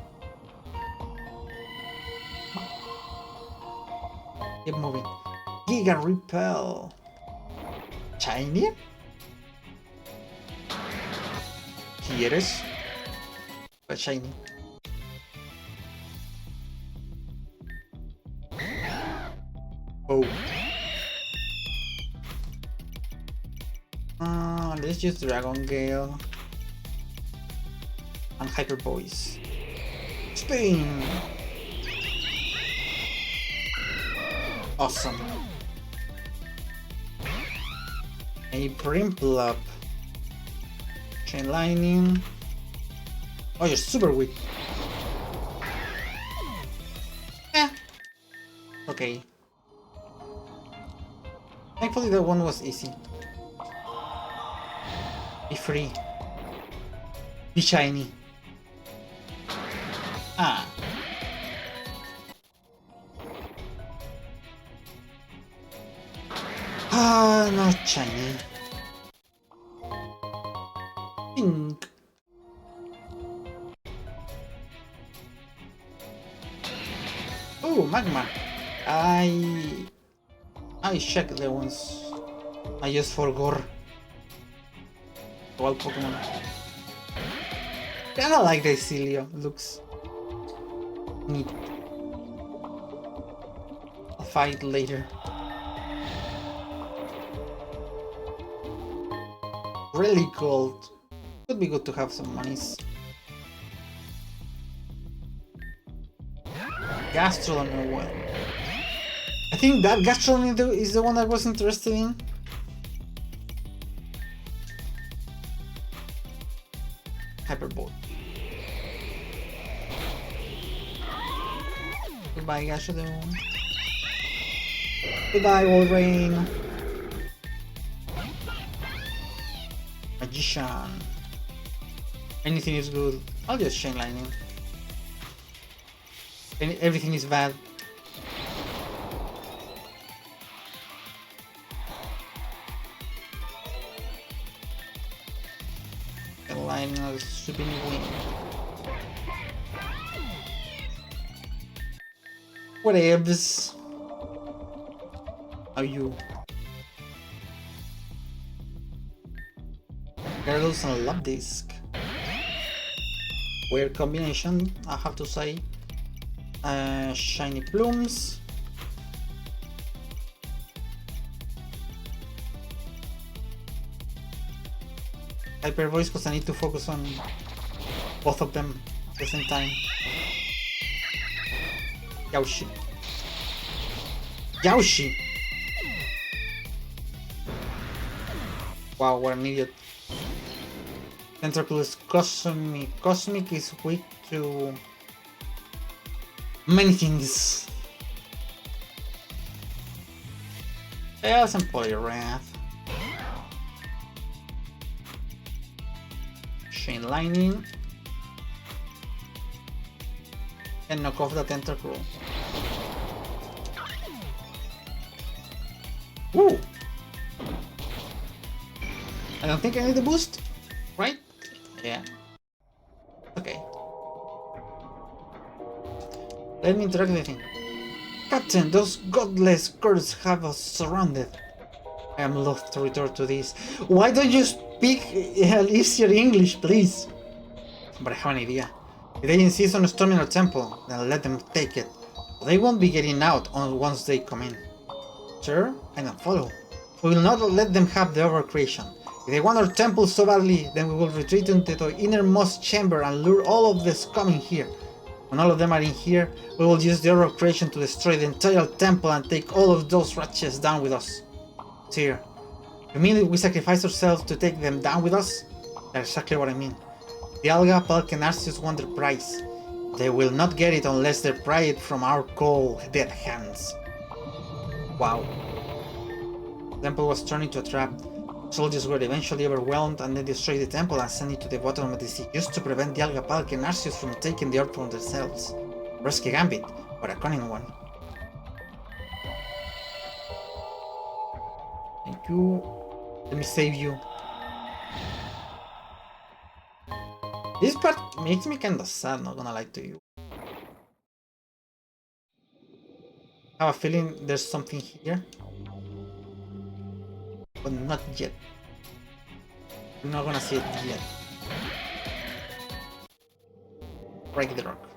Keep moving. Giga Repel. Shiny? ¿Quieres? But shiny. Oh. Let's use Dragon Gale and Hyper Boys. Spin! Awesome. A Brimplop. Chain Lightning. Oh, you're super weak. Okay. Thankfully that one was easy. Be free. Be shiny. Ah. Ah, not shiny. Pink. Oh, magma. I checked the ones I used for gore. Wild Pokemon. Kinda like the Celio. Looks neat. I'll fight later. Really gold. Could be good to have some monies. Gastrodon, well. I think that Gastrodon is the one I was interested in. Hyperbolt. Goodbye, Gastrodon. Goodbye, Wolverine. Magician. Anything is good. I'll just Chain Lightning. Everything is bad. Chain Lightning is super win. Whatevs. How you? Gyarados and Love Disc. Weird combination, I have to say. Shiny Plumes. Hyper Voice because I need to focus on both of them at the same time. Yoshi. Yoshi! Wow, what an idiot. Tentacle is Cosmic. Cosmic is weak to many things. Chaos and Poliwrath. Chain Lightning. And knock off the Tentacle. Ooh! I don't think I need the boost, right? Yeah. Okay. Let me interact with him. Captain, those godless curds have us surrounded. I am loath to return to this. Why don't you speak easier English, please? But I have an idea. If they insist on storming our temple, then let them take it. They won't be getting out once they come in. Sir, I don't follow. We will not let them have the overcreation. If they want our temple so badly, then we will retreat into the innermost chamber and lure all of the scum in here. When all of them are in here, we will use the overcreation to destroy the entire temple and take all of those wretches down with us. Sir, you mean we sacrifice ourselves to take them down with us? That's exactly what I mean. The Alga, Palk and Arceus want their prize. They will not get it unless they pry it from our cold, dead hands. Wow. The temple was turned into a trap. Soldiers were eventually overwhelmed and they destroyed the temple and sent it to the bottom of the sea just to prevent the Alga, Palk and Arceus from taking the earth from themselves. Risky gambit, but a cunning one. Thank you. Let me save you. This part makes me kinda sad, not gonna lie to you. I have a feeling there's something here. But not yet. We're not gonna see it yet. Break the rock.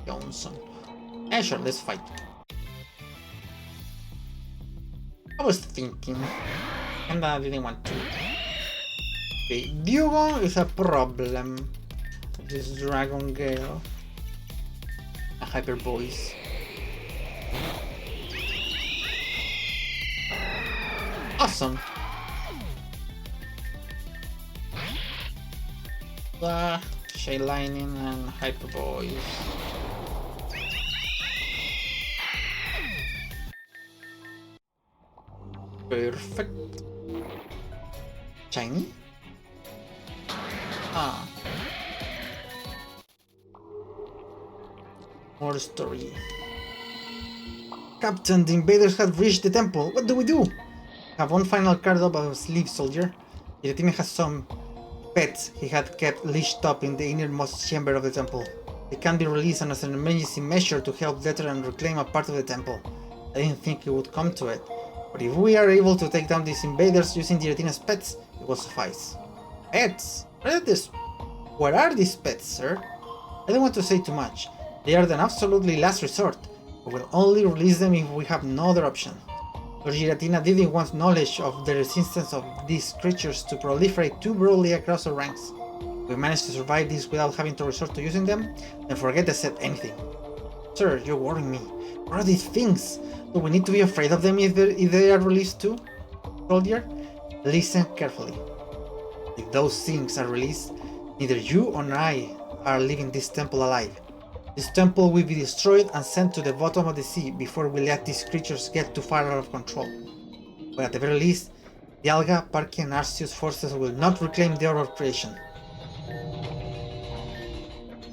Johnson. Yeah, sure, let's fight. I was thinking, and I didn't want to. Okay, Dugong is a problem. This Dragon Gale. A hyper voice. Awesome. Shade lightning and hyper voice. Perfect. Shiny? Ah. More story. Captain, the invaders have reached the temple. What do we do? Have one final card up our sleeve, soldier. Giratina has some pets he had kept leashed up in the innermost chamber of the temple. They can be released as an emergency measure to help deter and reclaim a part of the temple. I didn't think it would come to it, but if we are able to take down these invaders using Giratina's pets, it will suffice. Pets? What are these pets, sir? I don't want to say too much. They are the absolutely last resort, but we'll only release them if we have no other option. Lord Giratina didn't want knowledge of the resistance of these creatures to proliferate too broadly across our ranks. If we manage to survive this without having to resort to using them, then forget I said anything. Sir, you're worrying me. What are these things? Do we need to be afraid of them if they are released too? Soldier, listen carefully. If those things are released, neither you or I are leaving this temple alive. This temple will be destroyed and sent to the bottom of the sea before we let these creatures get too far out of control. But at the very least, the Alga, Parky and Arceus forces will not reclaim the orb of creation.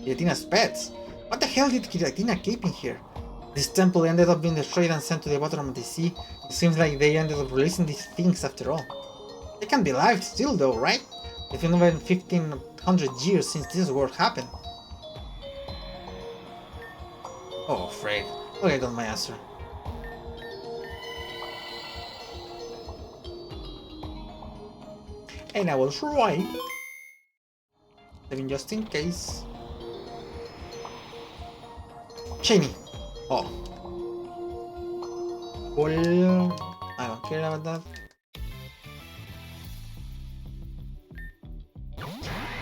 Giratina's pets? What the hell did Giratina keep in here? This temple ended up being destroyed and sent to the bottom of the sea. It seems like they ended up releasing these things after all. They can be alive still though, right? It's been over 1500 years since this war happened. Oh, Fred. Okay, I got my answer. And I was right. Saving just in case. Shiny. Oh. Well, I don't care about that.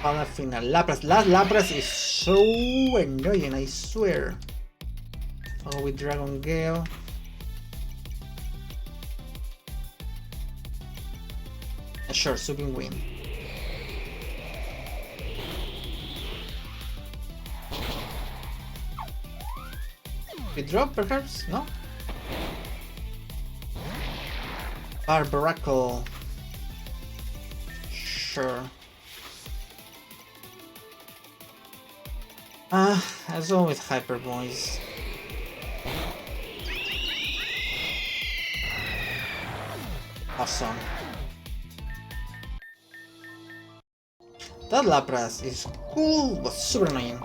Final Lapras. Last Lapras is so annoying, I swear. I'll go with Dragon Gale. Sure, Sweeping Wind. Withdraw, perhaps? No? Barbaracle. Sure. As always, Hyper Voice. Awesome. That Lapras is cool, but super annoying.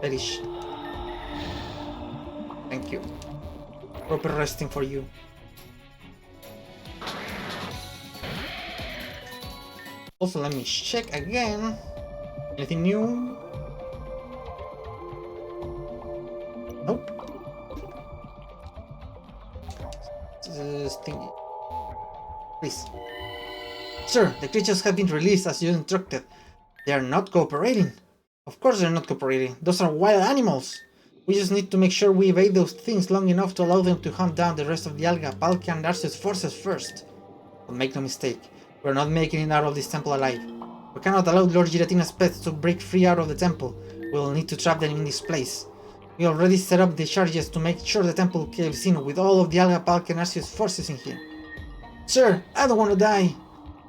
Perish. Thank you. Proper resting for you. Also, let me check again. Anything new? Nope. Stingy. Please. Sir, the creatures have been released as you instructed. They are not cooperating. Of course they're not cooperating. Those are wild animals. We just need to make sure we evade those things long enough to allow them to hunt down the rest of the Alga, Palkia and Arceus forces first. But make no mistake, we're not making it out of this temple alive. We cannot allow Lord Giratina's pets to break free out of the temple. We will need to trap them in this place. We already set up the charges to make sure the temple caves in with all of the Alga, Palkia and Arceus forces in here. Sir, I don't want to die.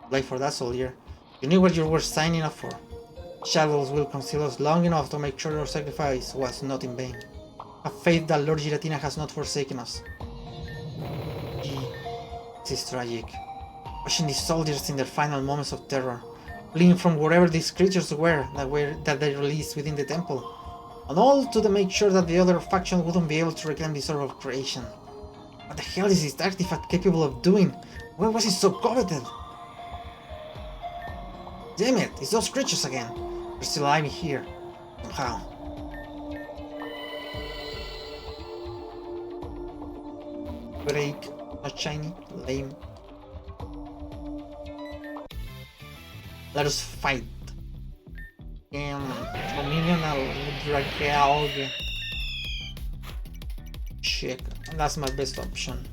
Like for that, soldier. You knew what you were signing up for. Shadows will conceal us long enough to make sure your sacrifice was not in vain. Have faith that Lord Giratina has not forsaken us. This is tragic. Watching these soldiers in their final moments of terror, fleeing from wherever these creatures were that they released within the temple, and all to make sure that the other faction wouldn't be able to reclaim this orb of creation. What the hell is this artifact capable of doing? Why was it so coveted? Damn it, it's those creatures again. They're still alive here. Somehow. Break. Not shiny. Lame. Let us fight. Dominion Dragalg. Check. That's my best option.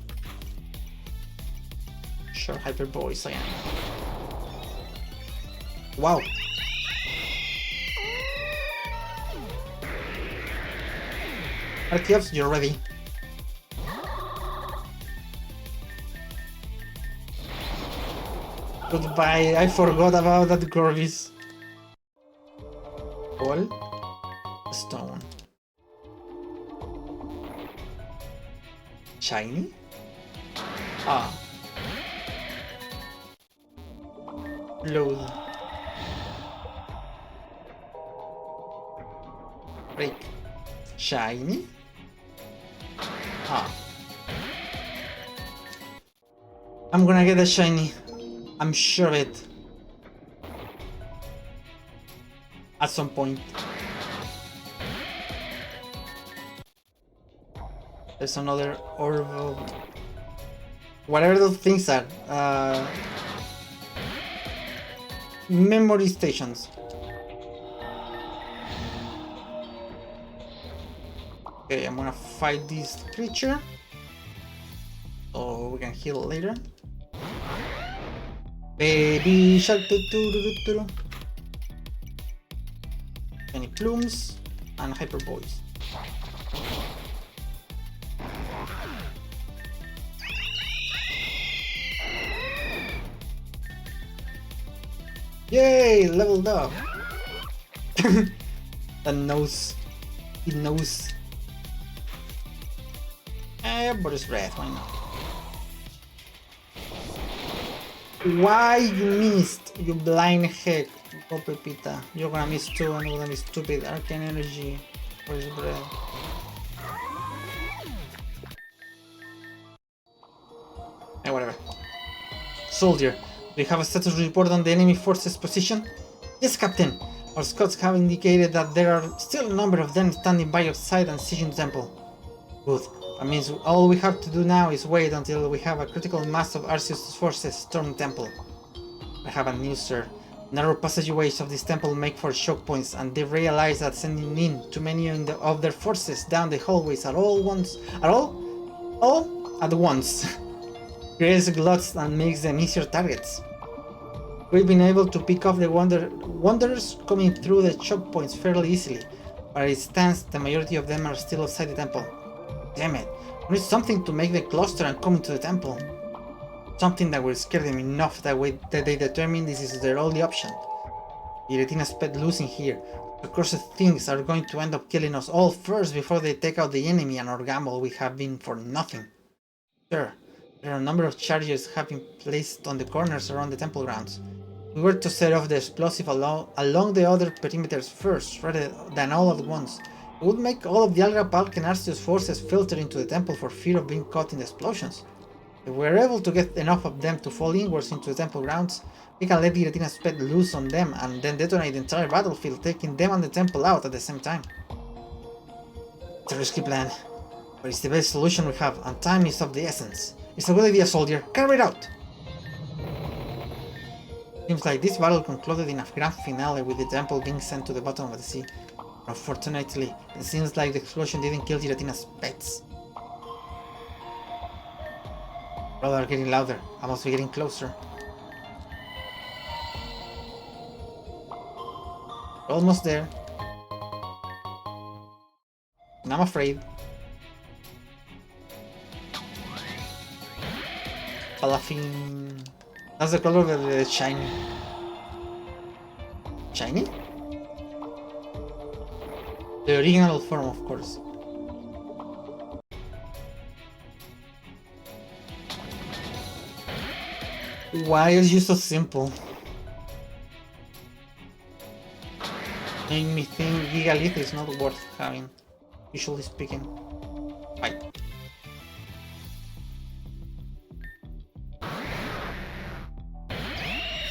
Sure, Hyper Boys I am. Wow. Archeops, you're ready. Goodbye, I forgot about that Corvus. All stone. Shiny? Ah. Load. Break. Shiny? Ah. I'm gonna get a shiny. I'm sure of it. At some point. There's another orb of... whatever those things are. Memory stations. Okay, I'm gonna fight this creature. So we can heal later. Baby shark doo doo doo doo doo. Any plumes and hyper boys. Yay! Leveled up. That knows. It knows. Everybody's breath. Why not? Why you missed? You blind heck. Go Pepita. You're gonna miss too, and you're gonna be stupid. Arcane energy. Where's your breath? Whatever. Soldier. Do you have a status report on the enemy forces position? Yes, Captain. Our scouts have indicated that there are still a number of them standing by your side and sieging the temple. Good. That means all we have to do now is wait until we have a critical mass of Arceus' forces storm the temple. I have a news, sir. Narrow passageways of this temple make for choke points, and they realize that sending in too many of their forces down the hallways at once creates gluts and makes them easier targets. We've been able to pick off the wanderers coming through the choke points fairly easily, but as it stands, the majority of them are still outside the temple. Damn it, we need something to make them cluster and come into the temple. Something that will scare them enough that they determine this is their only option. Giratina's pet losing here. The cursed things are going to end up killing us all first before they take out the enemy, and our gamble we have been for nothing. Sure, there are a number of charges have been placed on the corners around the temple grounds. We were to set off the explosive along the other perimeters first, rather than all at once. It would make all of the Algrapalk and Arceus forces filter into the temple for fear of being caught in the explosions. If we are able to get enough of them to fall inwards into the temple grounds, we can let Giratina's pet loose on them and then detonate the entire battlefield, taking them and the temple out at the same time. It's a risky plan, but it's the best solution we have, and time is of the essence. It's a good idea, soldier. Carry it out! Seems like this battle concluded in a grand finale with the temple being sent to the bottom of the sea. Unfortunately, it seems like the explosion didn't kill Giratina's pets. Brothers are getting louder. I must be getting closer. We're almost there. And I'm afraid. Palafin. That's the color of the shiny. Shiny? The original form, of course. Why is you so simple? Make me think Gigalith is not worth having, usually speaking. Bye.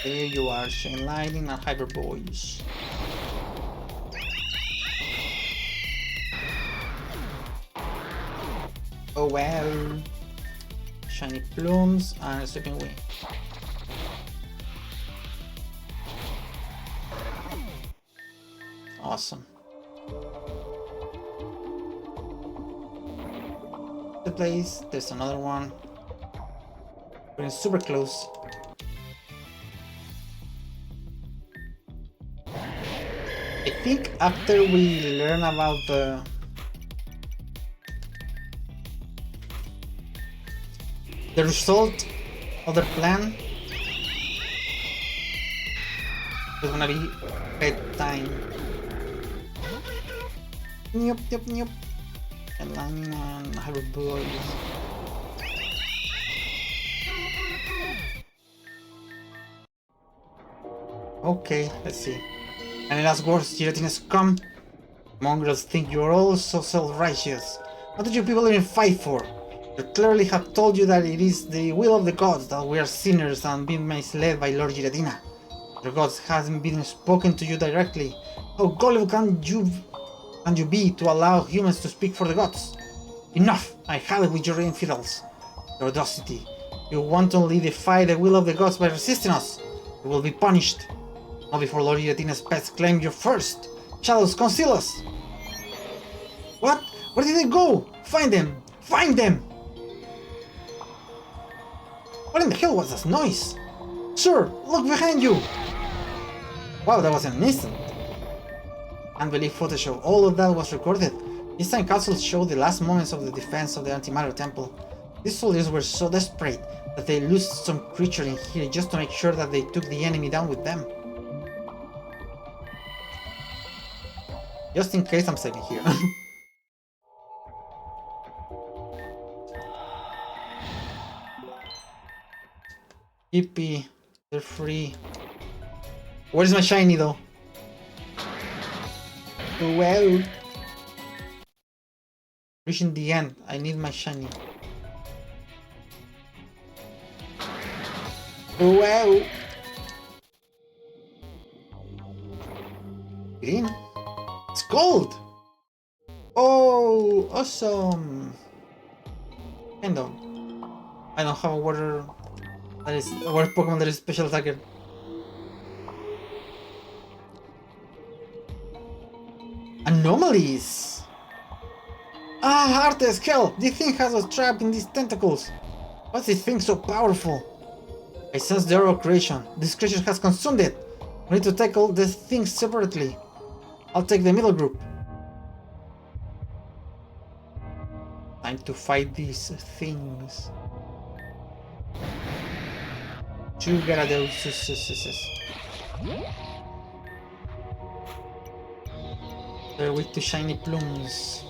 There you are, Chain Lightning and Hyper Boys. Oh well. Shiny plumes and a sweeping wing. Awesome. The place, there's another one. We're super close. I think after we learn about the result of the plan, it's gonna be bedtime. Yup. Lightning and Hyperboy. Okay, let's see. Any last words, Giratina's scum? Mongrels think you're all so self-righteous. What did you people even fight for? They clearly have told you that it is the will of the gods that we are sinners and being misled by Lord Giratina. The gods hasn't been spoken to you directly. How gullible can you be to allow humans to speak for the gods? Enough! I had it with your infidels. Your audacity. You wantonly defy the will of the gods by resisting us. You will be punished. Not before Lord Giratina's pets claim you first. Shadows, conceal us! What? Where did they go? Find them! Find them! What in the hell was that noise? Sir, look behind you! Wow, that was an instant. Can't believe footage of all of that was recorded. This time capsules showed the last moments of the defense of the Antimatter Temple. These soldiers were so desperate that they loosed some creature in here just to make sure that they took the enemy down with them. Just in case I'm saving here. Yippee, they're free. Where's my shiny though? Well, reaching the end. I need my shiny. Well, green. It's gold. Oh, awesome. Kind of. I don't have a water Pokemon that is special attacker. Anomalies! Ah, hard as hell! This thing has us trapped in these tentacles! What's this thing so powerful? I sense the orb of creation. This creature has consumed it! We need to tackle these things separately. I'll take the middle group. Time to fight these things. Two Gyarados. They're weak to shiny plumes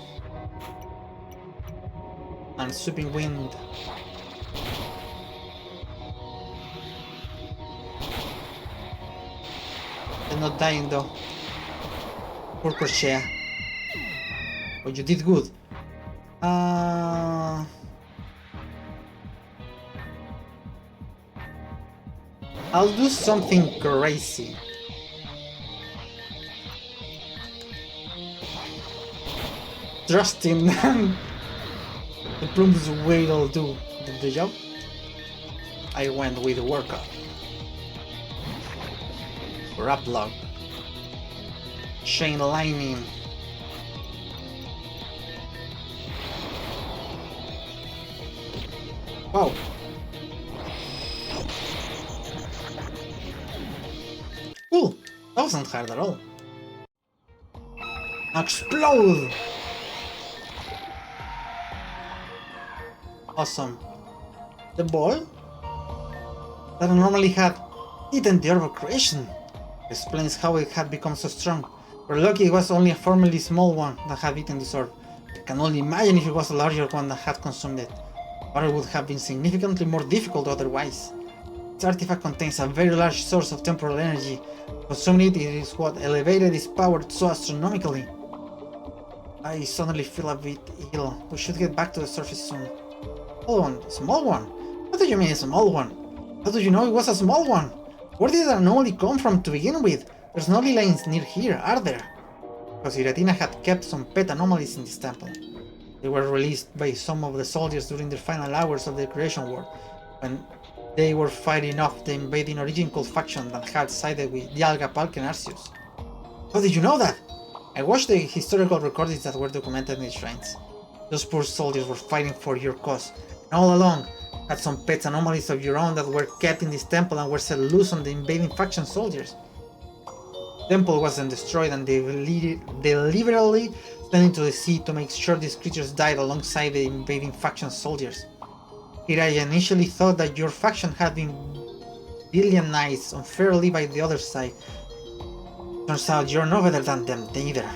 and sweeping wind. They're not dying though. Poor Crochet. But you did good. I'll do something crazy. Trusting them. The plumes will do the job. I went with workout. Wrap log. Chain lightning. Wow. Cool. That wasn't hard at all. Explode! Awesome. The ball that normally had eaten the orb of creation explains how it had become so strong. We're lucky it was only a formerly small one that had eaten this orb. I can only imagine if it was a larger one that had consumed it. But it would have been significantly more difficult otherwise. This artifact contains a very large source of temporal energy. Consuming it is what elevated its power so astronomically. I suddenly feel a bit ill. We should get back to the surface soon. Small one? What do you mean a small one? How do you know it was a small one? Where did that anomaly come from to begin with? There's no lines near here, are there? Because Giratina had kept some pet anomalies in this temple. They were released by some of the soldiers during the final hours of the Creation War, when they were fighting off the invading Origin Cult faction that had sided with Dialga, Palk, and Arceus. How did you know that? I watched the historical recordings that were documented in the shrines. Those poor soldiers were fighting for your cause, and all along had some pet anomalies of your own that were kept in this temple and were set loose on the invading faction soldiers. The temple wasn't destroyed, and they deliberately sent into the sea to make sure these creatures died alongside the invading faction soldiers. Here I initially thought that your faction had been villainized unfairly by the other side. Turns out you're no better than them either.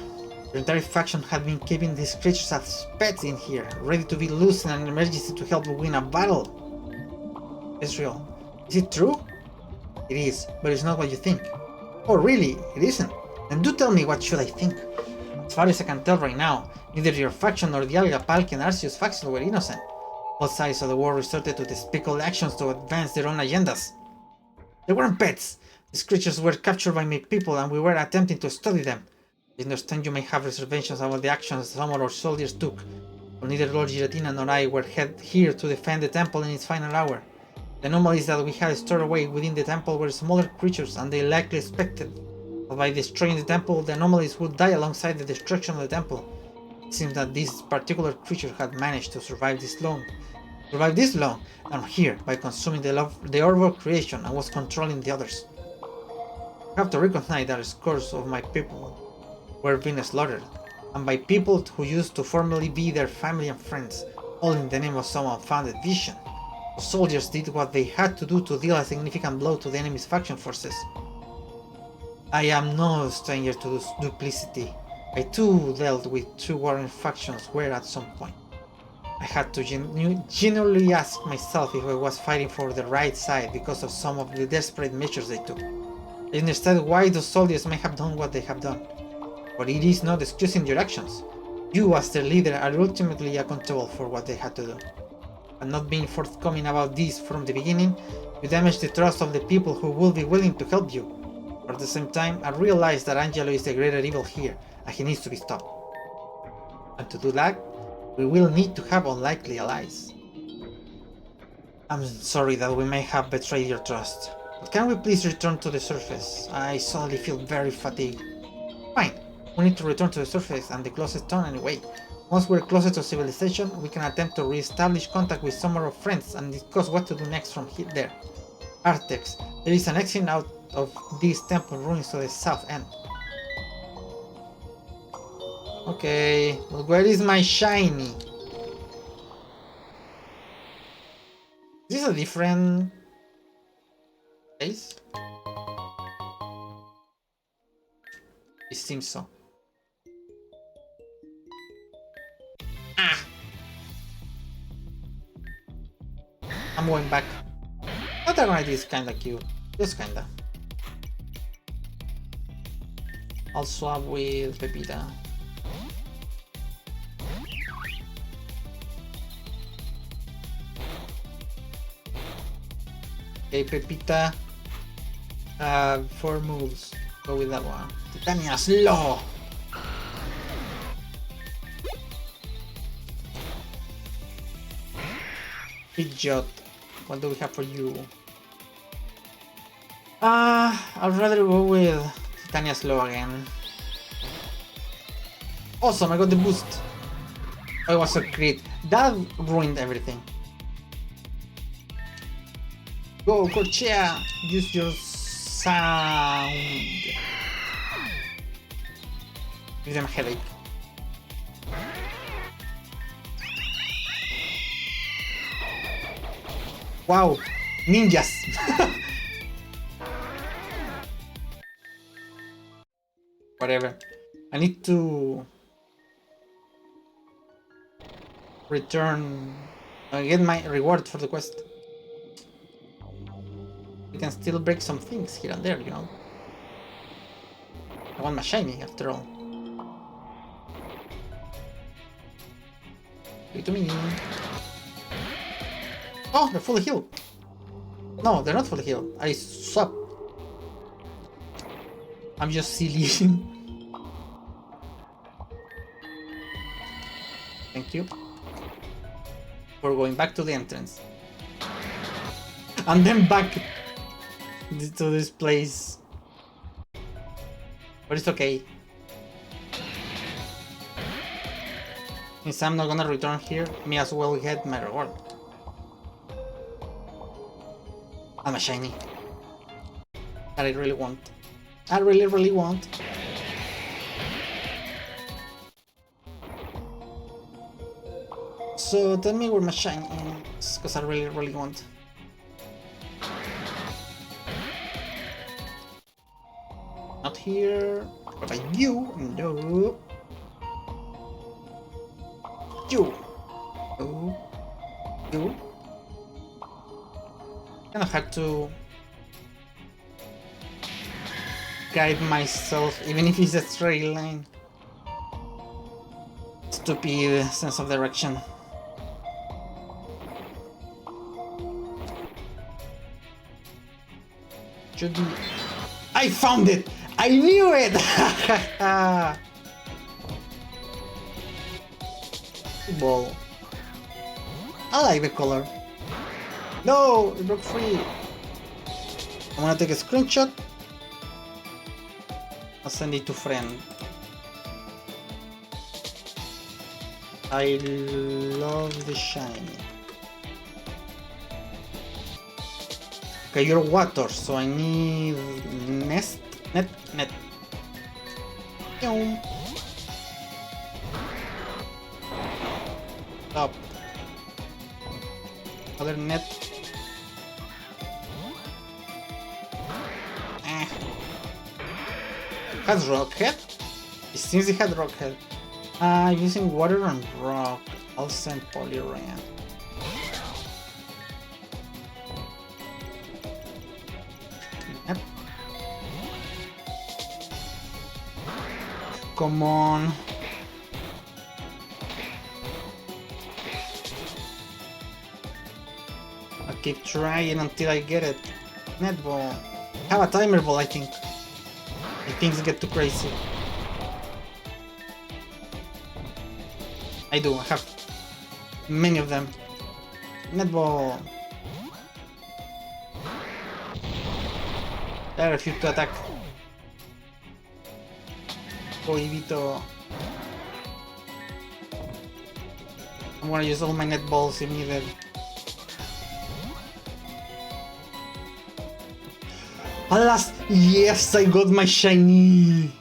Your entire faction had been keeping these creatures as pets in here, ready to be loose in an emergency to help win a battle. Israel, is it true? It is, but it's not what you think. Oh really? It isn't? Then do tell me, what should I think? As far as I can tell right now, neither your faction nor the Alga, Palki and Arceus faction were innocent. Both sides of the war resorted to despicable actions to advance their own agendas. They weren't pets. These creatures were captured by my people and we were attempting to study them. I understand you may have reservations about the actions some of our soldiers took, but neither Lord Giratina nor I were here to defend the temple in its final hour. The anomalies that we had stored away within the temple were smaller creatures, and they likely expected that by destroying the temple, the anomalies would die alongside the destruction of the temple. It seems that this particular creature had managed to survive this long, and here by consuming the orb of creation and was controlling the others. I have to recognize that scores of my people were being slaughtered, and by people who used to formerly be their family and friends, all in the name of some unfounded vision. The soldiers did what they had to do to deal a significant blow to the enemy's faction forces. I am no stranger to duplicity. I too dealt with two warring factions where at some point I had to genuinely ask myself if I was fighting for the right side because of some of the desperate measures they took. I understand why those soldiers may have done what they have done, but it is not excusing your actions. You as their leader are ultimately accountable for what they had to do. And not being forthcoming about this from the beginning, you damage the trust of the people who will be willing to help you. But at the same time, I realize that Angelo is the greater evil here, and he needs to be stopped. And to do that, we will need to have unlikely allies. I'm sorry that we may have betrayed your trust, but can we please return to the surface? I suddenly feel very fatigued. Fine, we need to return to the surface and the closest town anyway. Once we're closer to civilization, we can attempt to re-establish contact with some of our friends and discuss what to do next from there. Artex, there is an exit out of these temple ruins to the south end. Okay, but where is my shiny? Is this a different place? It seems so. Ah! I'm going back. Not Dragonite is kinda cute. Just kinda. I'll swap with Pepita. Okay, Pepita. 4 moves. Go with that one. Titania Slow! Pidgeot. What do we have for you? I'd rather go with Titania Slow again. Awesome, I got the boost. Oh, it was a crit. That ruined everything. Go, Corchea! Use your sound. Give them a headache. Wow, ninjas! Whatever. I need to return, get my reward for the quest. We can still break some things here and there, you know. I want my shiny after all. Give it to me. Oh, they're fully healed. No, they're not fully healed. I swap. I'm just silly. Thank you. We're going back to the entrance. And then back to this place. But it's okay. Since I'm not gonna return here, may as well get my reward. I'm a shiny. That I really want. I really want. So tell me where my shiny is, because I really want. Not here. What about you? No. You. No. You. Kinda hard to guide myself, even if it's a straight line. Stupid sense of direction. Should be. I found it! I knew it! Ball. I like the color. No! It broke free! I'm gonna take a screenshot. I'll send it to friend. I love the shiny. Okay, you're water, so I need net. Stop. Other net. Has rockhead? It seems it had rockhead. Using water and rock. I'll send Polyran. Yep. Come on. I'll keep trying until I get it. Netball. Have a timer ball, I think. If things get too crazy. I do, I have many of them. Netball. I refuse to attack. Prohibito. I'm gonna use all my net balls if needed. Alas, yes, I got my shiny!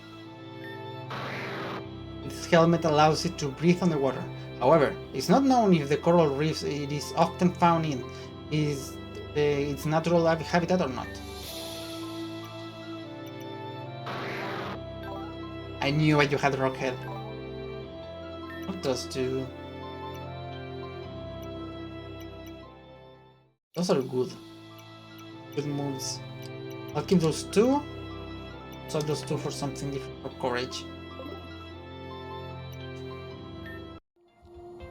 Its helmet allows it to breathe underwater. However, it's not known if the coral reefs it is often found in is its natural habitat or not. I knew you had Rockhead. What does do? Those are good. Good moves. I'll keep those two. So those two for something different, for courage.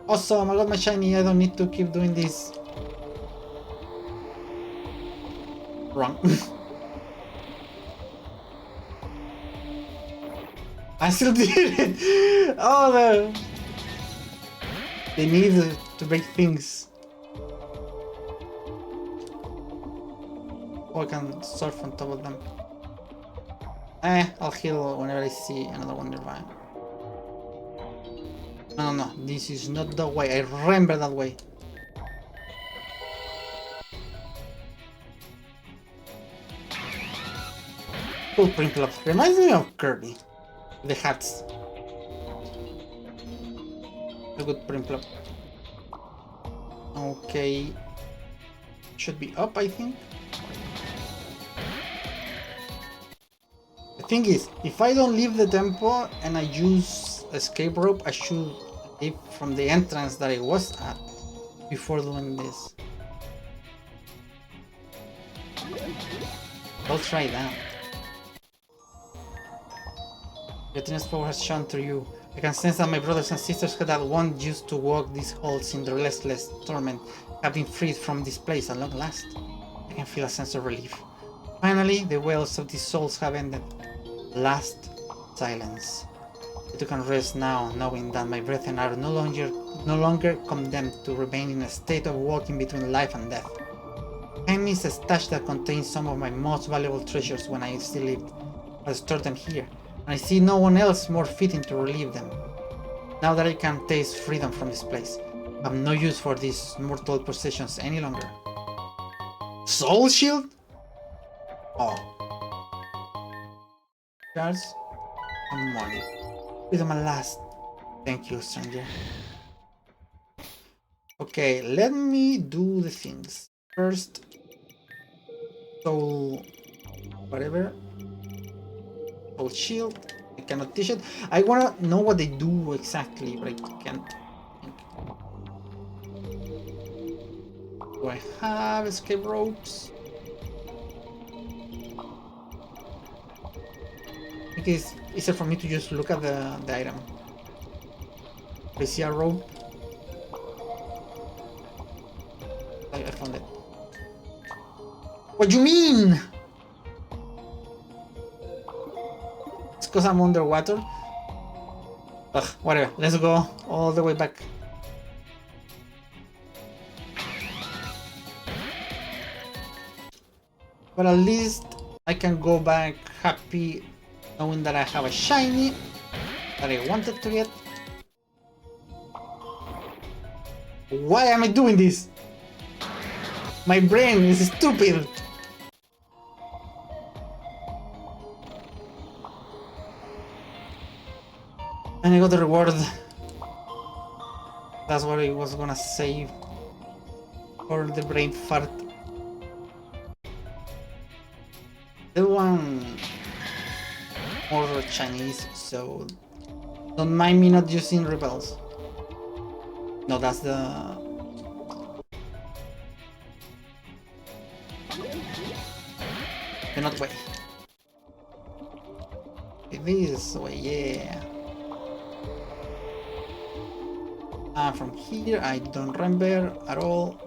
Awesome, I got my shiny, I don't need to keep doing this. Wrong. I still did it! Oh no! They need to break things. Oh, I can surf on top of them. I'll heal whenever I see another one nearby. No, this is not the way. I remember that way. Cool Primplup. Reminds me of Kirby. The hats. A good Primplup. Okay. Should be up, I think. The thing is, if I don't leave the temple and I use escape rope, I should leave from the entrance that I was at before doing this. I'll try that. Your power has shone through you. I can sense that my brothers and sisters that once used to walk these halls in the restless torment have been freed from this place at long last. I can feel a sense of relief. Finally, the wails of these souls have ended. Last silence. You can rest now, knowing that my brethren are no longer condemned to remain in a state of walking between life and death. Hand me a stash that contains some of my most valuable treasures when I still lived. I'll store them here, and I see no one else more fitting to relieve them. Now that I can taste freedom from this place, I have no use for these mortal possessions any longer. Soul Shield? Oh. Charge and money. Freedom at last. Thank you, stranger. Okay, let me do the things. First, soul... whatever. Soul Shield. I cannot teach it. I wanna know what they do exactly, but I can't think. Do I have escape ropes? I think it's easier for me to just look at the item. I see a rope. I found it. What do you mean? It's because I'm underwater? Ugh, whatever. Let's go all the way back. But at least I can go back happy knowing that I have a shiny that I wanted to get. Why am I doing this? My brain is stupid. And I got the reward. That's what I was gonna save for the brain fart. The one more Chinese, so don't mind me not using rebels. No, that's the... not way. This way, yeah. From here, I don't remember at all.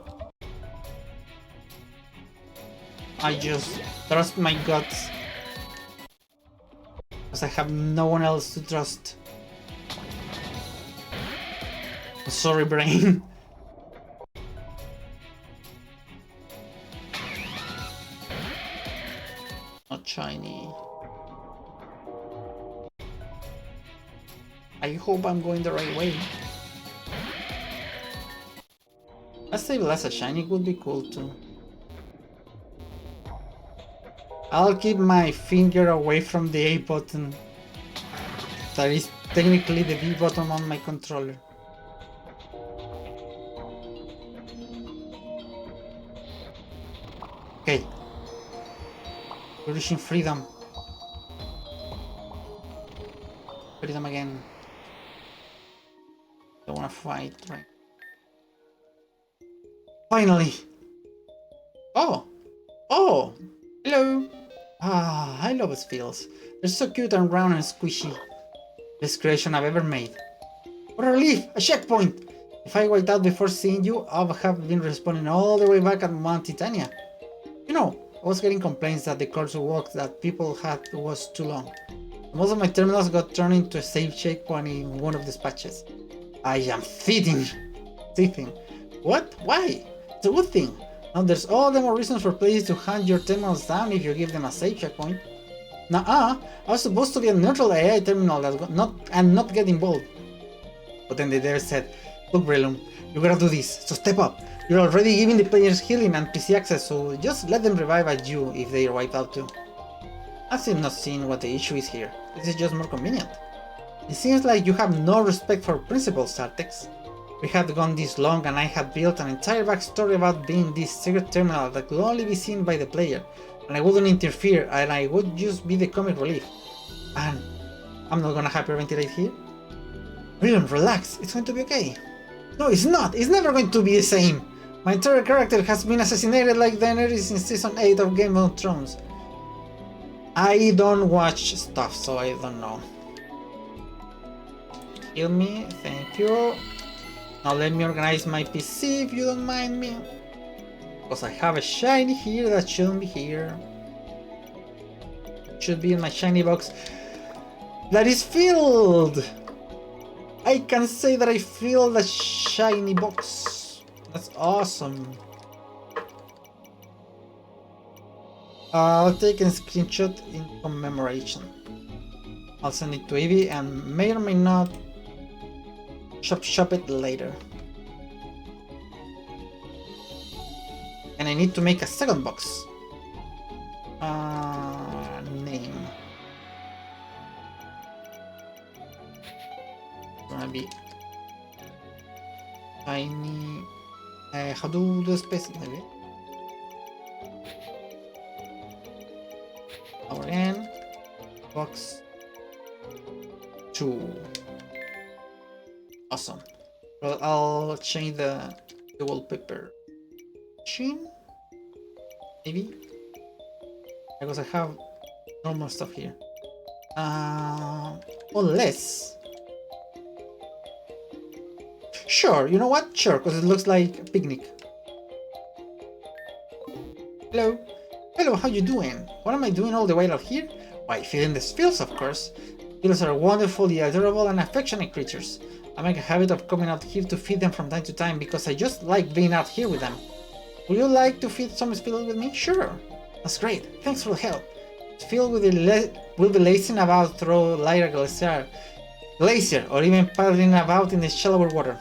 I just trust my guts. Because I have no one else to trust. Sorry, brain. Not shiny. I hope I'm going the right way. Let's save less a shiny would be cool too. I'll keep my finger away from the A button. That is technically the B button on my controller. Okay. We're reaching freedom. Freedom again. Don't wanna fight, right? Finally! Oh! Oh! Hello! Ah, I love feels. They're so cute and round and squishy. Best creation I've ever made. What a relief! A checkpoint! If I wiped out before seeing you, I would have been respawning all the way back at Mount Titania. You know, I was getting complaints that the closer walk that people had was too long. Most of my terminals got turned into a safe checkpoint in one of these patches. I am thieving. What? Why? It's a good thing. Now there's all the more reasons for players to hunt your terminals down if you give them a safe checkpoint. Nuh-uh, I was supposed to be a neutral AI terminal that not get involved. But then the dev said, look Brelum, you gotta do this, so step up. You're already giving the players healing and PC access, so just let them revive at you if they are wiped out too. I'm still not seeing what the issue is here. This is just more convenient. It seems like you have no respect for principles, Sartex. We had gone this long and I had built an entire backstory about being this secret terminal that could only be seen by the player, and I wouldn't interfere and I would just be the comic relief. And I'm not gonna hyperventilate here? Brelum, relax, it's going to be okay. No, it's not, it's never going to be the same. My entire character has been assassinated like Daenerys in season 8 of Game of Thrones. I don't watch stuff, so I don't know. Heal me, thank you. Now let me organize my PC if you don't mind me. Because I have a shiny here that shouldn't be here. It should be in my shiny box. That is filled! I can say that I filled a shiny box. That's awesome. I'll take a screenshot in commemoration. I'll send it to Evie and may or may not shop it later. And I need to make a second box. Name. Gonna be tiny. How do the space? Maybe. Our N box 2. Awesome. Well, I'll change the wallpaper. Machine? Maybe? Because I have normal stuff here. Or less. Sure, you know what? Sure, because it looks like a picnic. Hello? Hello, how you doing? What am I doing all the way out here? Why, feeding these fields, of course. Fields are wonderfully adorable and affectionate creatures. I make a habit of coming out here to feed them from time to time because I just like being out here with them. Would you like to feed some field with me? Sure. That's great. Thanks for the help. Phil will be lazing about through lighter glacier or even paddling about in the shallower water.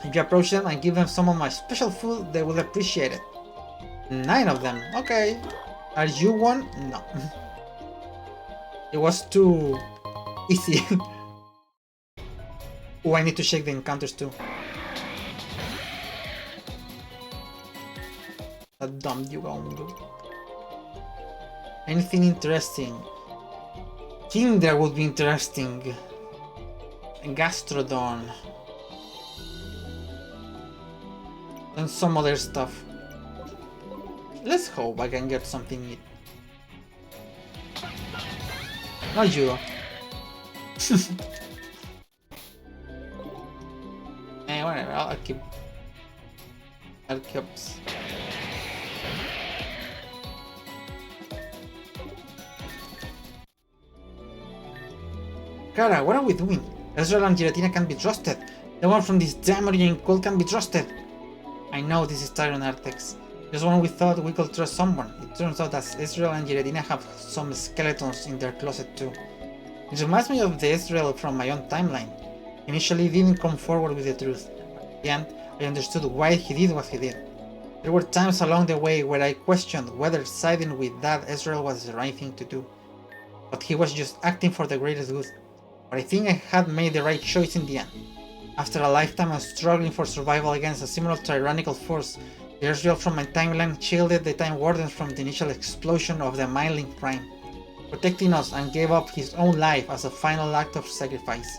If you approach them and give them some of my special food, they will appreciate it. 9 of them. Okay. Are you one? No. It was too easy. Oh, I need to check the encounters too. How dumb you gonna do? Anything interesting? Kinder would be interesting. Gastrodon. And some other stuff. Let's hope I can get something neat. Not you. Whatever, I'll keep. Kara, what are we doing? Ezreal and Giratina can't be trusted. The one from this damn origin cult can't be trusted. I know this is Tyron Artex. Just when we thought we could trust someone, it turns out that Ezreal and Giratina have some skeletons in their closet too. It reminds me of the Ezreal from my own timeline. Initially didn't come forward with the truth, but at the end I understood why he did what he did. There were times along the way where I questioned whether siding with that Ezreal was the right thing to do. But he was just acting for the greatest good. But I think I had made the right choice in the end. After a lifetime of struggling for survival against a similar tyrannical force, the Ezreal from my timeline shielded the Time Wardens from the initial explosion of the Mindling Prime, protecting us and gave up his own life as a final act of sacrifice.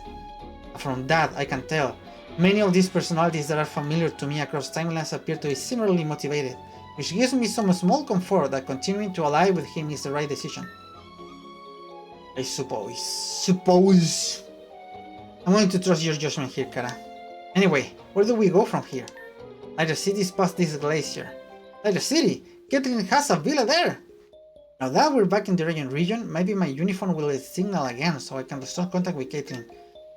From that, I can tell, many of these personalities that are familiar to me across timelines appear to be similarly motivated, which gives me some small comfort that continuing to ally with him is the right decision. I suppose. I'm going to trust your judgment here, Kara. Anyway, where do we go from here? Lighter City is past this glacier. Lighter City? Caitlyn has a villa there! Now that we're back in the region, maybe my uniform will signal again so I can restore contact with Caitlyn.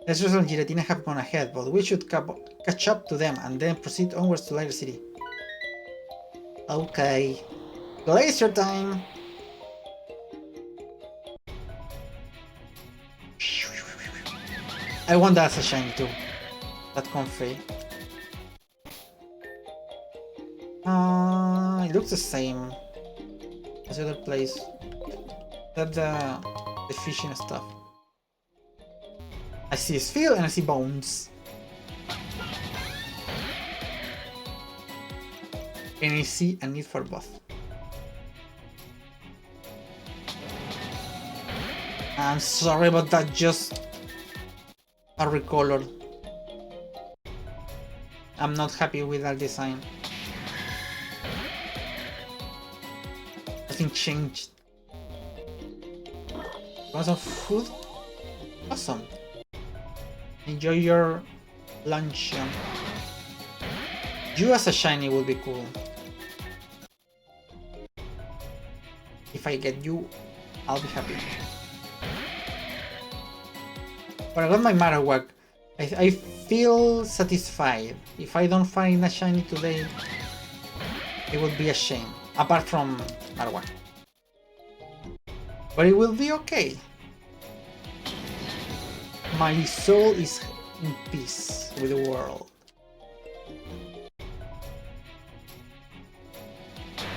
Ezreal and Giratina have gone ahead, but we should catch up to them and then proceed onwards to Lighter City. Okay. Glacier time! I want that as a shiny too. That comfy. It looks the same as the other place. That's the fishing stuff. I see Sphere and I see Bones. And I see a need for both. I'm sorry about that, just are recolored. I'm not happy with that design. Nothing changed. Want some food? Awesome. Enjoy your lunch. You as a shiny will be cool. If I get you, I'll be happy. But I got my Marowak. I feel satisfied. If I don't find a shiny today, it would be a shame. Apart from Marowak. But it will be okay. My soul is in peace. with the world.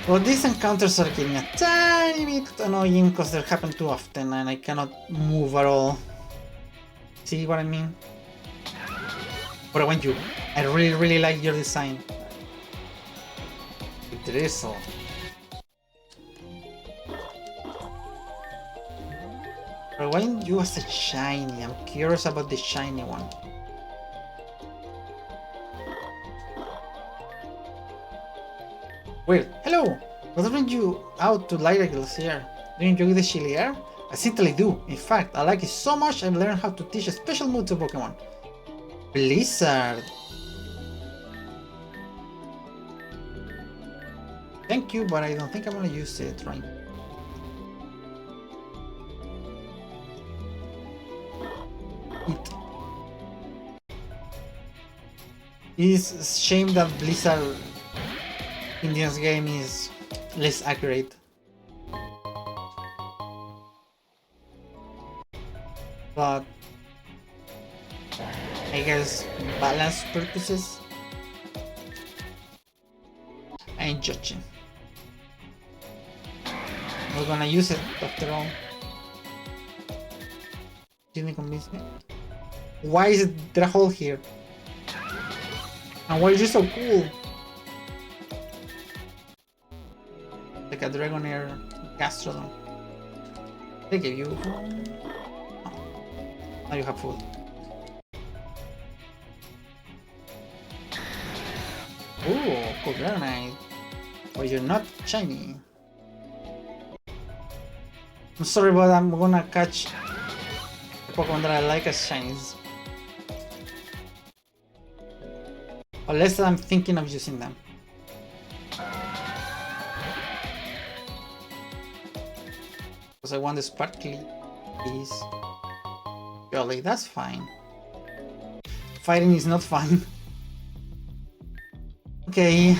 Well, these encounters are getting a tiny bit annoying because they happen too often and I cannot move at all. See what I mean? But I want you. I really like your design. The drizzle. But why don't you as a shiny? I'm curious about the shiny one. Wait, hello! Why aren't you out to light a glacier? Do you enjoy the chilly air? I certainly do. In fact, I like it so much I've learned how to teach a special move to Pokémon. Blizzard! Thank you, but I don't think I'm gonna use it right now. It's a shame that Blizzard in this game is less accurate. But I guess balance purposes, I ain't judging. We're gonna use it after all. Didn't convince me. Why is there a hole here? And why is it so cool? Like a Dragonair Gastrodon. They gave you food. Oh. Now you have food. Ooh, cool Dragonite. But you're not shiny. I'm sorry, but I'm gonna catch the Pokemon that I like as shinies. Unless I'm thinking of using them. Because I want the sparkly piece. Jolly, that's fine. Fighting is not fun. Okay.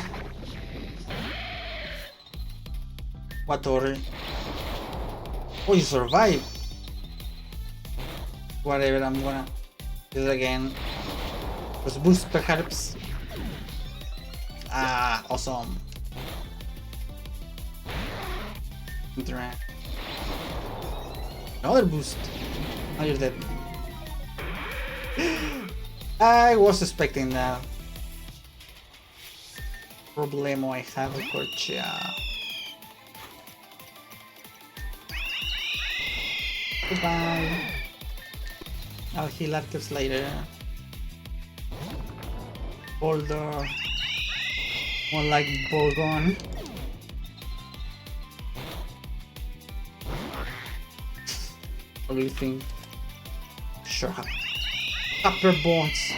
What order? Oh, you survived. Whatever, I'm gonna do it again. Let's boost perhaps. Ah, awesome. Interact. Another boost. Now you're dead. I was expecting that. Problemo I have with Corchia. Goodbye. I'll heal Arceus later. Boulder. More like Bolgon. What do you think? Sure. Upper bones.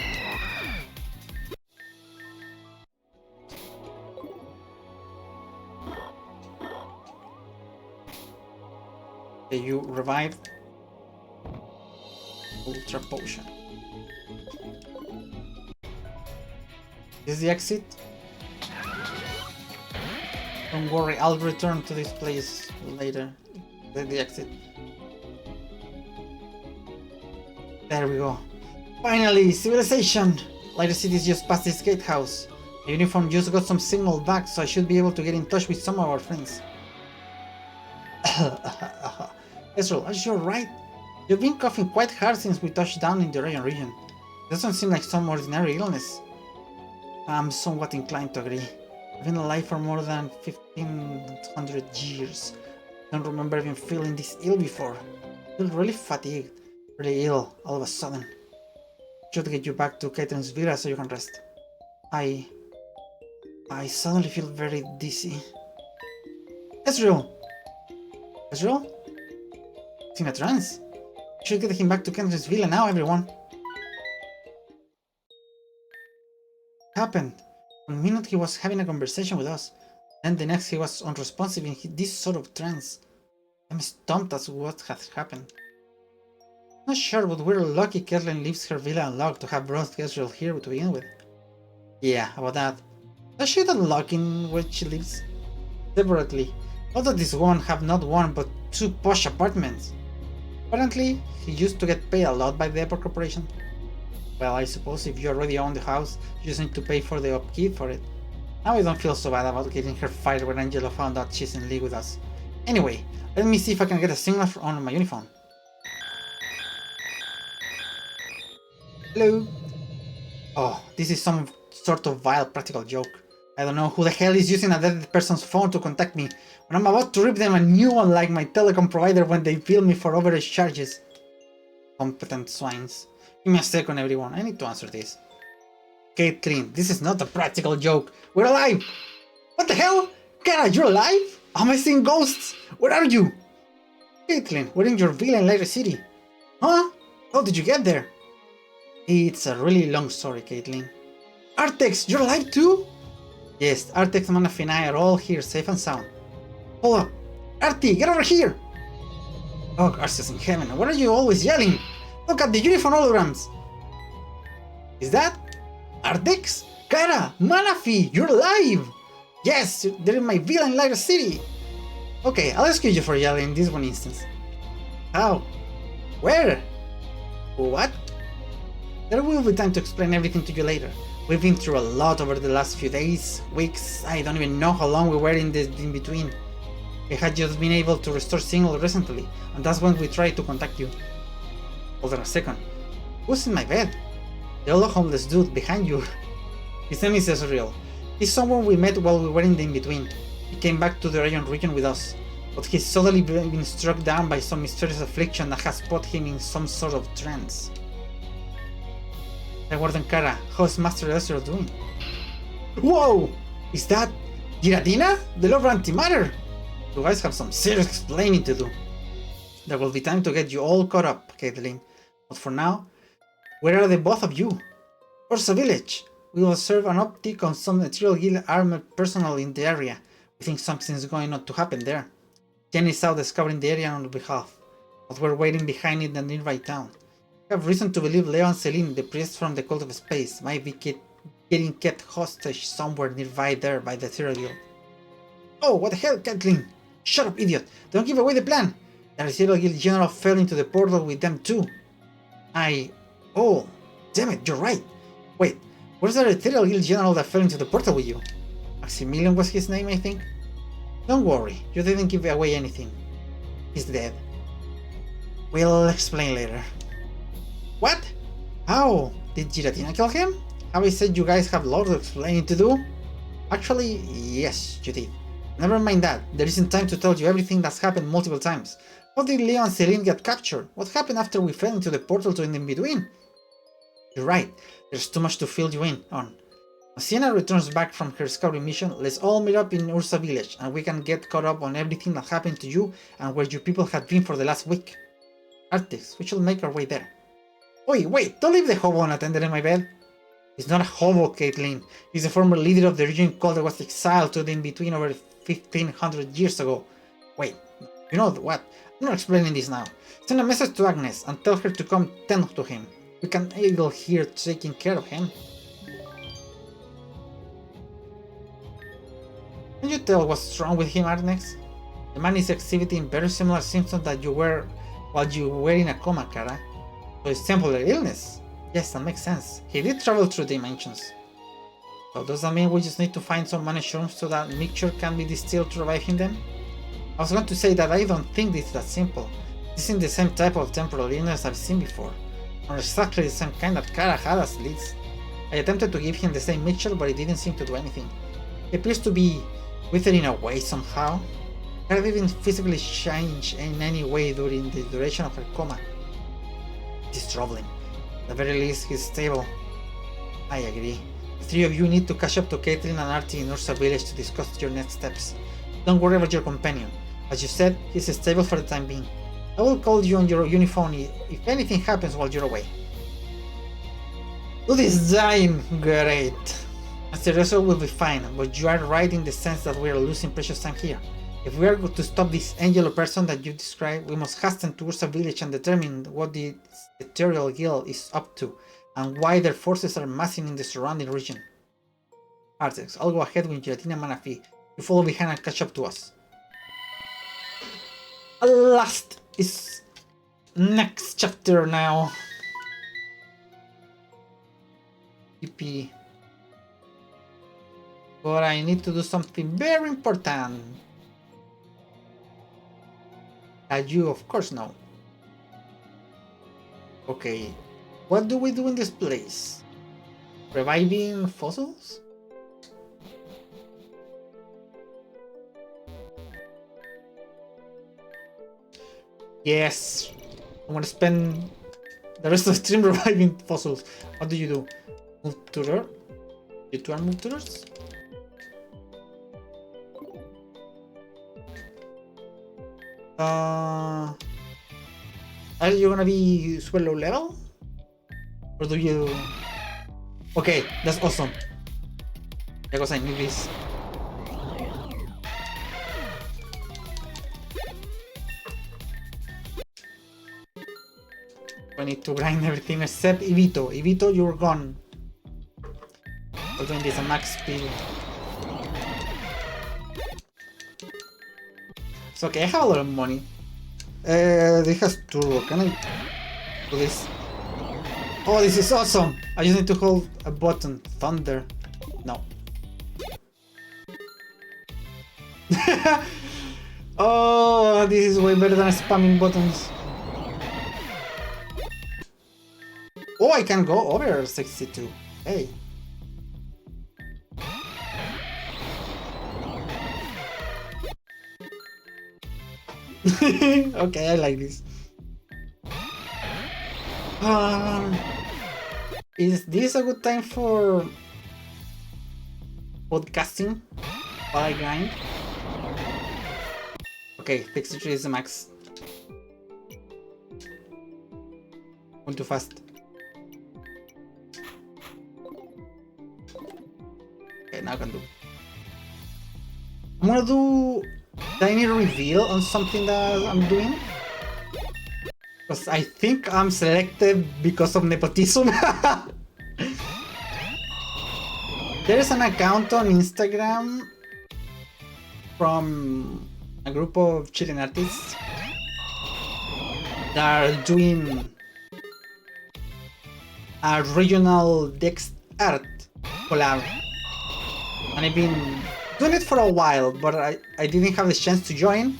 Okay, you revive. Ultra potion. Is this the exit? Don't worry, I'll return to this place later. The exit. There we go. Finally, civilization! Lighter City is just past this gatehouse. The uniform just got some signal back, so I should be able to get in touch with some of our friends. Ezreal, are you sure right? You've been coughing quite hard since we touched down in the Rayon region. It doesn't seem like some ordinary illness. I'm somewhat inclined to agree. I've been alive for more than 1500 years. I don't remember even feeling this ill before. I feel really fatigued, really ill all of a sudden. I should get you back to Caitlin's villa so you can rest. I suddenly feel very dizzy. Ezreal! Ezreal? He's in a trance. I should get him back to Caitlin's villa now, everyone. What happened? One minute he was having a conversation with us, and the next he was unresponsive in this sort of trance. I'm stumped as to what has happened. Not sure, but we're lucky Caitlin leaves her villa unlocked to have brought Ezreal here to begin with. Yeah, about that. Does she unlock in where she lives? Separately, although this woman have not one but two posh apartments. Apparently, he used to get paid a lot by the Airport Corporation. Well, I suppose if you already own the house, you just need to pay for the upkeep for it. Now I don't feel so bad about getting her fired when Angelo found out she's in league with us. Anyway, let me see if I can get a signal on my uniform. Hello? Oh, this is some sort of vile practical joke. I don't know who the hell is using a dead person's phone to contact me when I'm about to rip them a new one like my telecom provider when they bill me for overage charges. Competent swines. Give me a second, everyone. I need to answer this. Caitlin, this is not a practical joke. We're alive! What the hell? Kara, you're alive? Am I seeing ghosts? Where are you? Caitlin, we're in your villa in Lyra City. Huh? How did you get there? It's a really long story, Caitlin. Artex, you're alive too? Yes, Artex, Manaf and I are all here, safe and sound. Hold up. Artie, get over here! Oh, Garcia's in heaven, what are you always yelling? Look at the uniform holograms! Is that Artex? Kara, Manafi, you're alive! Yes, they're in my villa in Lyra City! Okay, I'll excuse you for yelling in this one instance. How? Where? What? There will be time to explain everything to you later. We've been through a lot over the last few days, weeks, I don't even know how long we were in this in-between. We had just been able to restore signal recently, and that's when we tried to contact you. Hold on a second. Who's in my bed? The old homeless dude behind you. His name is Ezreal. He's someone we met while we were in the in-between. He came back to the Rayon region with us, but he's suddenly been struck down by some mysterious affliction that has put him in some sort of trance. Hey, Warden Kara, how's Master Ezreal doing? Whoa! Is that Giratina? The Lord Antimatter? You guys have some serious explaining to do. There will be time to get you all caught up, Caitlin. But for now, where are the both of you? Ursa Village. We will serve an optic on some Ethereal Guild armored personnel in the area. We think something's going on to happen there. Jen is out scouring the area on our behalf, but we're waiting behind in the nearby town. We have reason to believe Leo and Celine, the priest from the Cult of Space, might be getting kept hostage somewhere nearby there by the Ethereal Guild. Oh, what the hell, Caitlin? Shut up, idiot! Don't give away the plan! The Ethereal Guild General fell into the portal with them too. Oh, damn it, you're right! Wait, where's the Ethereal Guild General that fell into the portal with you? Maximilian was his name, I think? Don't worry, you didn't give away anything. He's dead. We'll explain later. What? How? Did Giratina kill him? Have I said you guys have lots of explaining to do? Actually, yes, you did. Never mind that, there isn't time to tell you everything that's happened multiple times. How did Leo and Celine get captured? What happened after we fell into the portal to in between? You're right, there's too much to fill you in on. When Sienna returns back from her scouting mission, let's all meet up in Ursa Village and we can get caught up on everything that happened to you and where your people have been for the last week. Artix, we shall make our way there. Wait, don't leave the hobo unattended in my bed. He's not a hobo, Caitlin. He's the former leader of the region cult that was exiled to the in-between over 1500 years ago. Wait, you know what? I'm not explaining this now. Send a message to Agnes and tell her to come tend to him. We can Eagle here taking care of him. Can you tell what's wrong with him, Agnes? The man is exhibiting very similar symptoms that you were while you were in a coma, Kara. So it's temporary illness. Yes, that makes sense. He did travel through dimensions. So does that mean we just need to find some mushrooms so that mixture can be distilled to revive him then? I was going to say that I don't think this is that simple. This isn't the same type of temporal illness I've seen before. Or exactly the same kind that Kara had as leads. I attempted to give him the same mixture but it didn't seem to do anything. He appears to be withering away somehow. Kara didn't physically change in any way during the duration of her coma. It is troubling. At the very least, he's stable. I agree. The three of you need to catch up to Caitlin and Artie in Ursa Village to discuss your next steps. Don't worry about your companion. As you said, he's stable for the time being. I will call you on your uniphone if anything happens while you're away. Dude is dying! Great! Master Ezreal will be fine, but you are right in the sense that we are losing precious time here. If we are to stop this angel person that you described, we must hasten to Ursa Village and determine what the Ethereal Guild is up to, and why their forces are massing in the surrounding region. Artex, I'll go ahead with Giratina and Manafi. You follow behind and catch up to us. Last is next chapter now. PP. But I need to do something very important. That you, of course, know. Okay. What do we do in this place? Reviving fossils? Yes. I'm gonna spend the rest of the stream reviving fossils. What do you do? Move tutor? You two are move tutors? Are you gonna be super low level? Or do you... Okay, that's awesome. Because I need this. I need to grind everything except Ibito. Ibito, you're gone. We're doing this at max speed. It's okay, I have a lot of money. This has turbo. Can I do this? Oh, this is awesome! I just need to hold a button. Thunder. No. Oh, this is way better than spamming buttons. Oh, I can go over 62. Hey. Okay, I like this. Is this a good time for podcasting while I grind? Okay, 63 is the max. Went too fast. Okay, now I can do. I'm gonna do tiny reveal on something that I'm doing. Because I think I'm selected because of nepotism. There is an account on Instagram from a group of Chilean artists that are doing a regional Dex art collab. And I've been doing it for a while, but I didn't have the chance to join.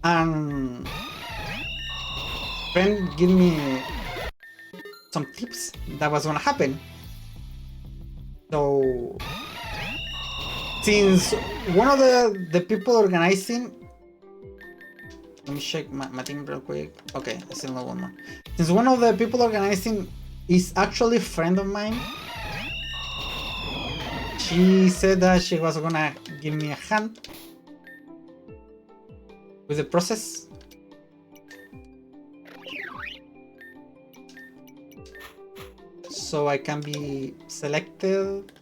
And friend gave me some tips that was gonna happen. So since one of the people organizing, let me check my team real quick. Okay, I still know one more. Since one of the people organizing is actually a friend of mine, she said that she was gonna give me a hand with the process. So I can be selected.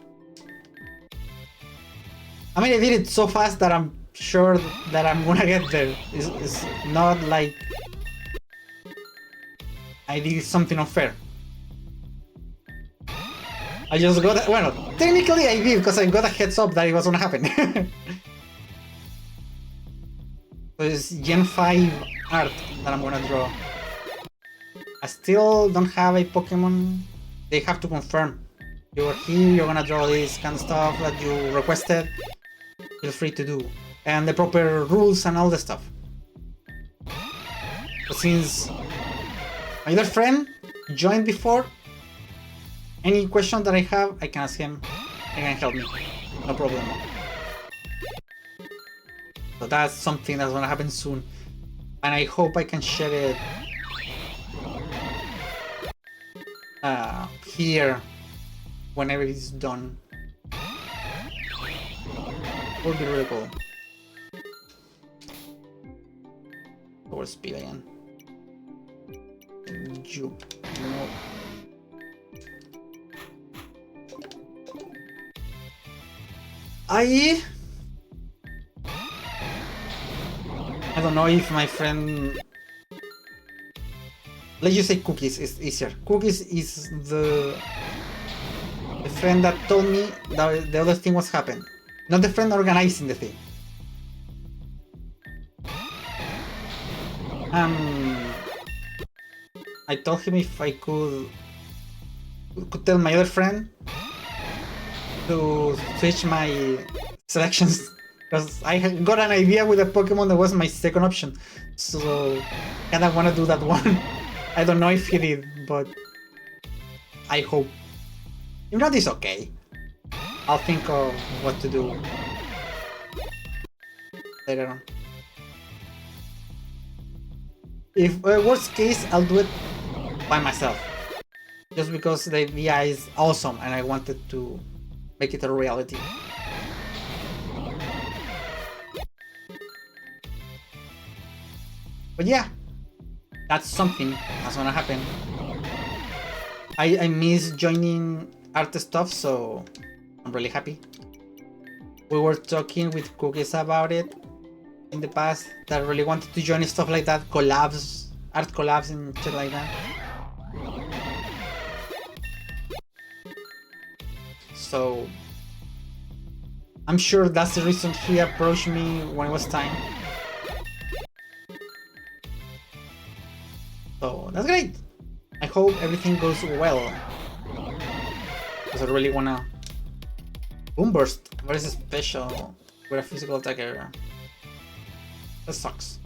I mean, I did it so fast that I'm sure that I'm gonna get there. It's not like I did something unfair. I just got, well, technically I did because I got a heads up that it was gonna happen. So it's Gen 5 art that I'm gonna draw. I still don't have a Pokémon. They have to confirm. You're here, you're gonna draw this kind of stuff that you requested. Feel free to do. And the proper rules and all the stuff. But since my other friend joined before, any question that I have, I can ask him. He can help me. No problem. So that's something that's gonna happen soon. And I hope I can share it here whenever it's done. Would be really cool. Power speed again. Jump. No. I don't know if my friend... Let's just say Cookies is easier. Cookies is the friend that told me that the other thing was happening. Not the friend organizing the thing. I told him if I could could tell my other friend to switch my selections because I got an idea with a Pokemon that was my second option. So kinda wanna do that one. I don't know if he did, but I hope. If not, it's okay. I'll think of what to do later on. If worst case, I'll do it by myself. Just because the idea is awesome and I wanted to make it a reality. But yeah, that's something that's gonna happen. I miss joining art stuff, so I'm really happy. We were talking with Cookies about it in the past, that really wanted to join stuff like that, collabs, art collabs and shit like that. So I'm sure that's the reason he approached me when it was time. So that's great. I hope everything goes well. Because I really wanna Boomburst, very special with a physical attacker. That sucks.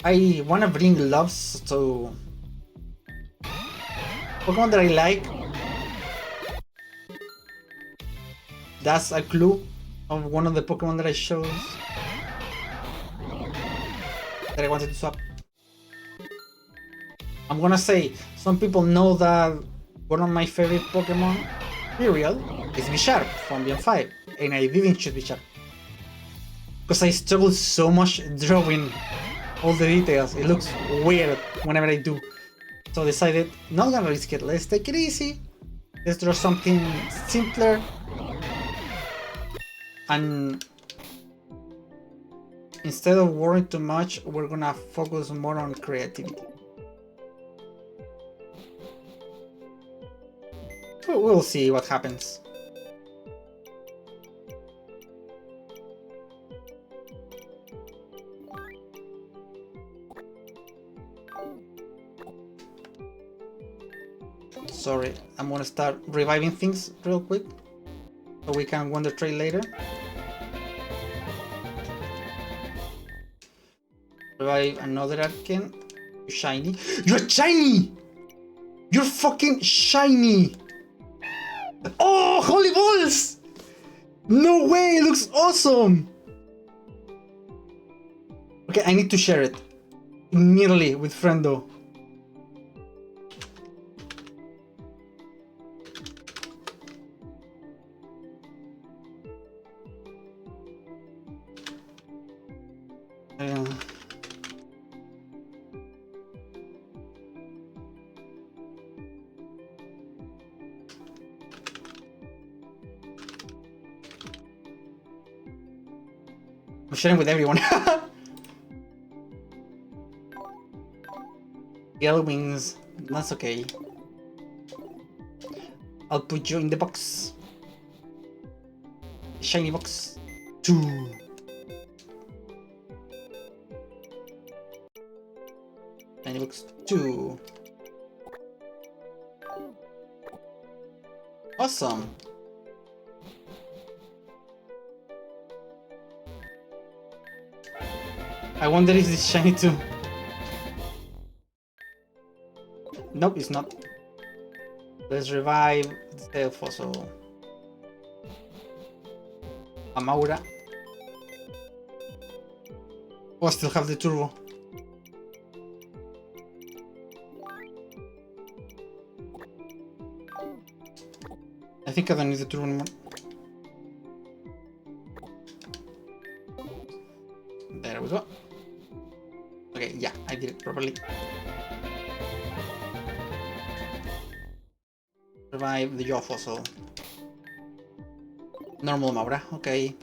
I wanna bring loves to Pokemon that I like. That's a clue of one of the Pokemon that I chose that I wanted to swap. I'm gonna say, some people know that one of my favorite Pokemon, period, is Bisharp from Beyond 5, and I didn't choose Bisharp. Because I struggle so much drawing all the details, it looks weird whenever I do. So I decided, not gonna risk it, let's take it easy. Let's draw something simpler. And instead of worrying too much, we're gonna focus more on creativity. We'll see what happens. Sorry, I'm gonna start reviving things real quick so we can Wonder Trade later. Revive another Arcane. Shiny. You're shiny! You're fucking shiny! Oh, holy balls! No way, it looks awesome! Okay, I need to share it immediately with Friendo. I'm sharing with everyone. Yellow wings, that's okay. I'll put you in the box. Shiny box 2. Shiny box 2. Awesome. I wonder if it's shiny too. Nope, it's not. Let's revive the fossil. Amaura. Oh, I still have the turbo. I think I don't need the turbo anymore. There we go. Okay, yeah, I did it properly. Revive the jaw fossil. Normal Maura, okay.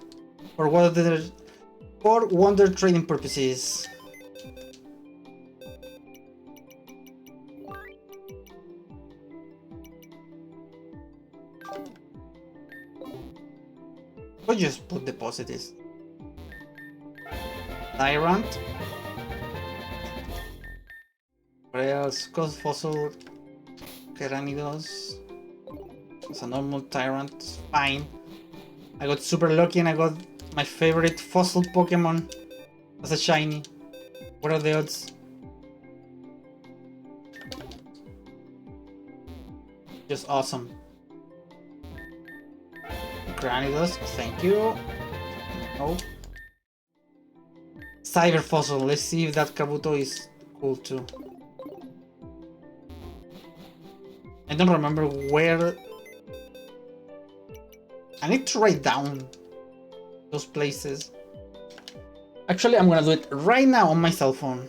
For wonder trading purposes. Or just put the positives. Tyrant. else? Ghost Fossil, Keranidos. It's a normal Tyrant, it's fine. I got super lucky and I got my favorite fossil Pokemon as a shiny. What are the odds? Just awesome. Granidos, thank you. No. Cyber Fossil, let's see if that Kabuto is cool too. I don't remember where. I need to write down those places. Actually, I'm gonna do it right now on my cell phone.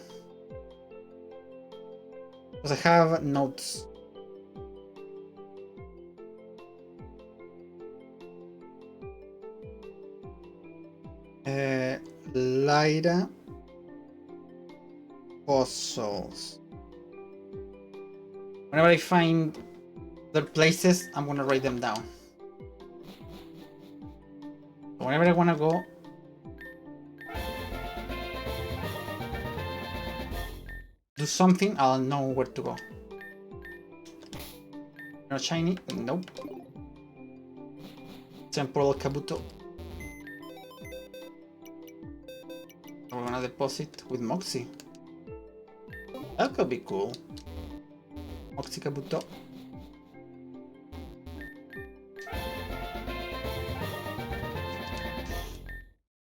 Because I have notes. Lyra fossils. Whenever I find their places, I'm gonna write them down. So whenever I wanna go, do something, I'll know where to go. Not shiny? Nope. Temporal Kabuto. We're gonna deposit with Moxie. That could be cool. Moxie Kabuto.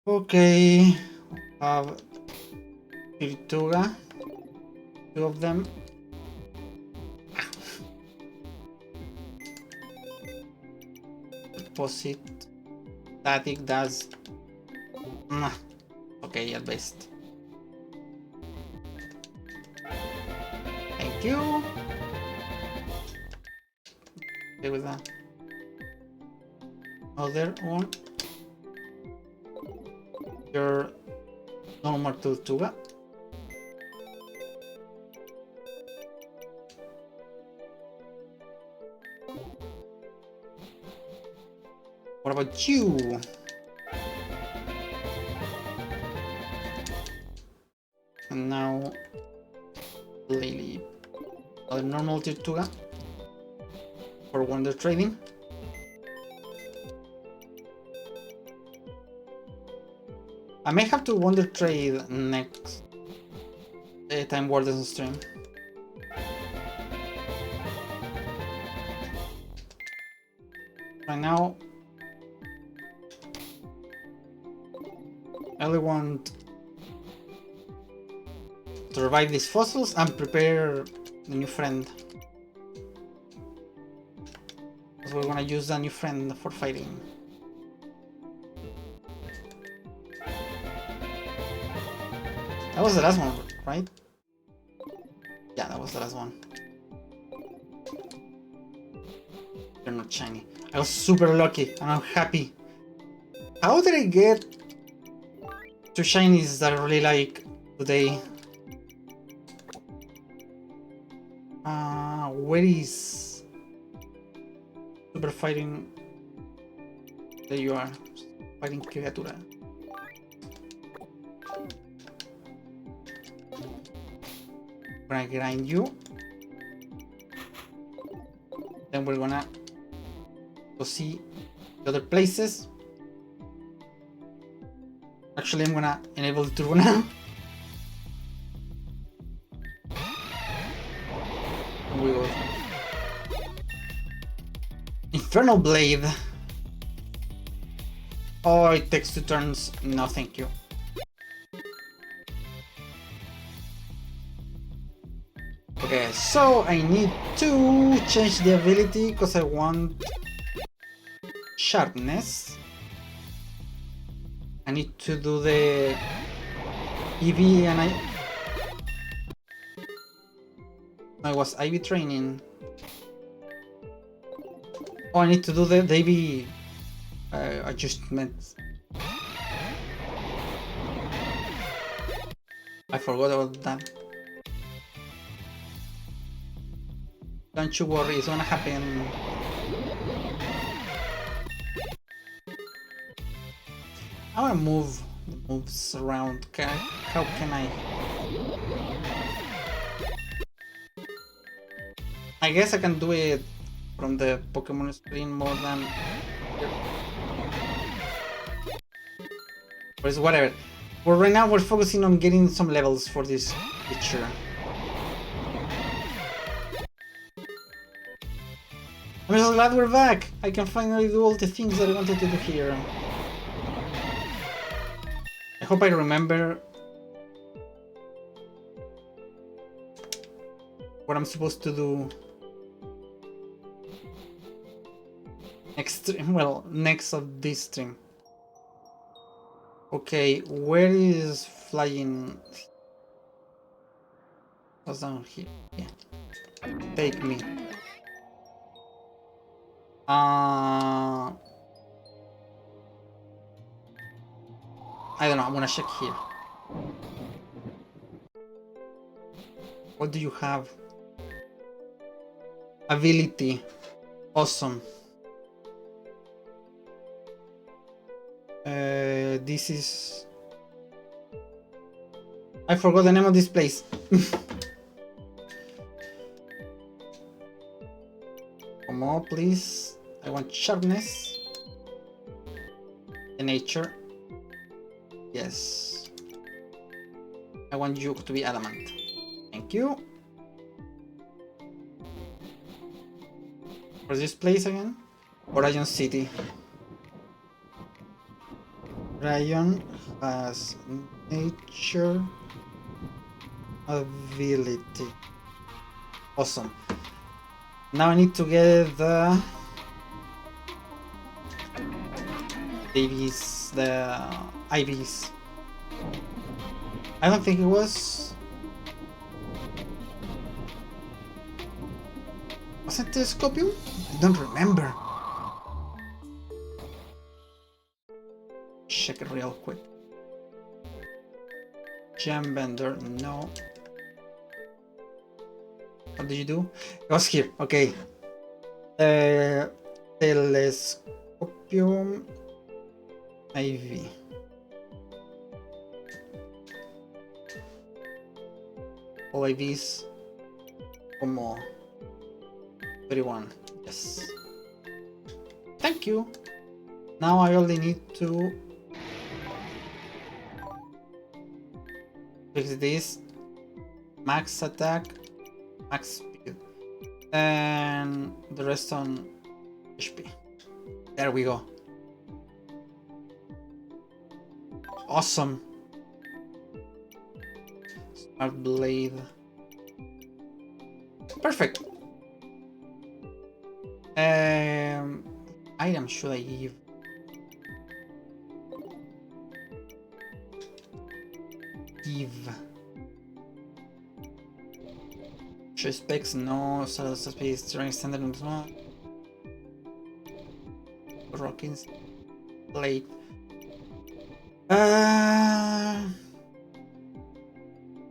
Okay. Have Tirtuga. 2 of them. Deposit. Static does. Okay, at best. Thank you. Okay with that. Other one. Your normal Tortuga. What about you? And now Lily. Other normal Tortuga for Wonder Trading. I may have to Wonder Trade next time Wardens stream. Right now, I only want to revive these fossils and prepare the new friend. Because we're gonna use the new friend for fighting. That was the last one, right? Yeah, that was the last one. You're not shiny. I was super lucky and I'm happy. How did I get 2 shinies that I really like today? Where is Super Fighting? There you are. Fighting Criatura. I'm gonna grind you. Then we're gonna go see the other places. Actually, I'm gonna enable the turbo now. We go. Infernal Blade. Oh, it takes 2 turns. No, thank you. Okay, so I need to change the ability because I want sharpness. I need to do the EV and I was IV training. Oh, I need to do the EV adjustments. I forgot about that. Don't you worry, it's gonna happen. I wanna move the moves around. How can I? I guess I can do it from the Pokemon screen more than here. But it's whatever. But right now we're focusing on getting some levels for this creature. I'm so glad we're back! I can finally do all the things that I wanted to do here. I hope I remember what I'm supposed to do next stream. Well, next of this stream. Okay, where is flying? What's down here? Yeah. Take me. I don't know, I'm gonna check here. What do you have? Ability. Awesome. This is... I forgot the name of this place. Come on, please. I want sharpness. The nature. Yes. I want you to be adamant. Thank you. Where's this place again? Orion City. Orion has nature ability. Awesome. Now I need to get the babies, the IVs. I don't think it was. Was it the Scorpion? I don't remember. Check it real quick. Gem Bender, no. What did you do? It was here, okay. Telescopium IV. All IVs. Como 31. Yes. Thank you. Now I only need to fix this. Max attack, max speed, and the rest on HP. There we go. Awesome. Smart blade. Perfect. Item should I give? Specs, no. Space, strength, standard, no. Rockins, plate.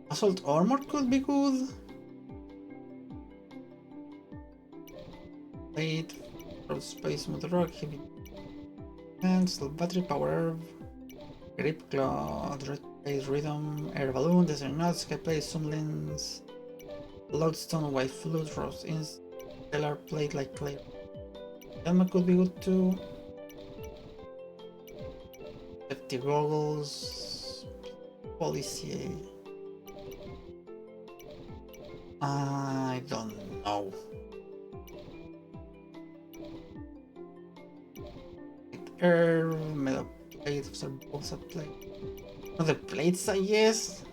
Assault armor could be good. Plate, space, mother rock, heavy hands, battery power, grip claw, red space, rhythm, air balloon, desert nuts, sky plate, sunlens. Lodestone, white flute, rose in stellar plate like clay. Helmet could be good too. Safety goggles. Policy. I don't know. Air, metal plate, balsa plate. Other plates, I guess.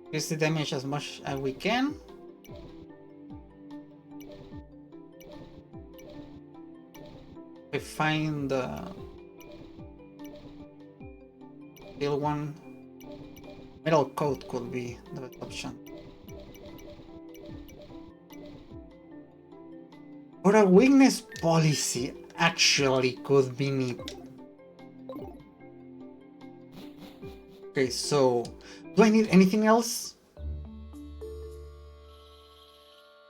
Increase the damage as much as we can. We find the steel one. Metal coat could be the best option. Or a weakness policy actually could be neat. Okay, so do I need anything else?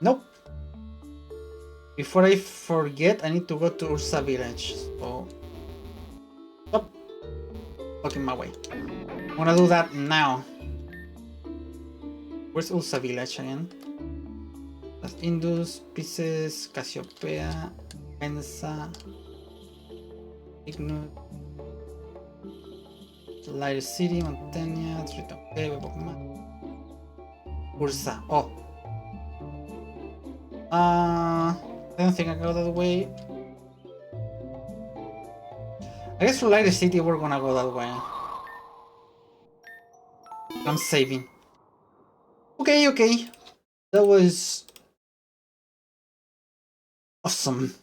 Nope. Before I forget, I need to go to Ursa Village. So, stop blocking my way. I'm gonna do that now. Where's Ursa Village again? Las Indus, Pisces, Cassiopeia, Mensa, Ignus, Light City, Montaigne, Triton Cave, Pokémon, Ursa. Oh. I don't think I go that way. I guess for Light City we're gonna go that way. I'm saving. Okay, okay. That was awesome.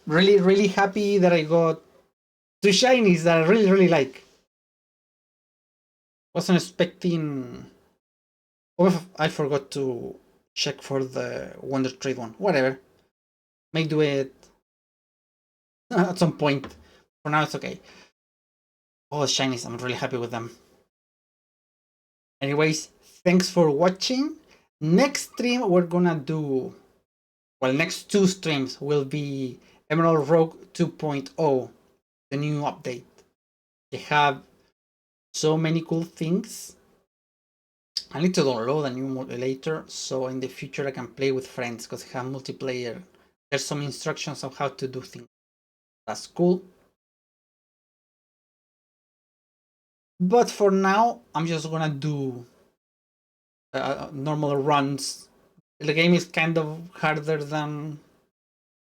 Really, really happy that I got two shinies that I really, really like. Wasn't expecting. Oh, I forgot to check for the Wonder Trade one. Whatever. May do it at some point. For now, it's okay. Oh, the shinies. I'm really happy with them. Anyways, thanks for watching. Next stream, we're gonna do. Well, next two streams will be Emerald Rogue 2.0, the new update. They have so many cool things. I need to download a new modulator so in the future I can play with friends because I have multiplayer. There's some instructions on how to do things. That's cool. But for now, I'm just gonna do normal runs. The game is kind of harder than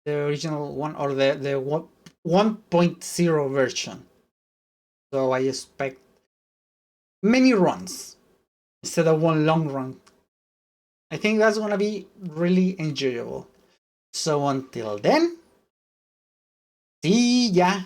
the original one or the 1.0 version. So I expect many runs instead of one long run. I think that's gonna be really enjoyable. So until then, see ya!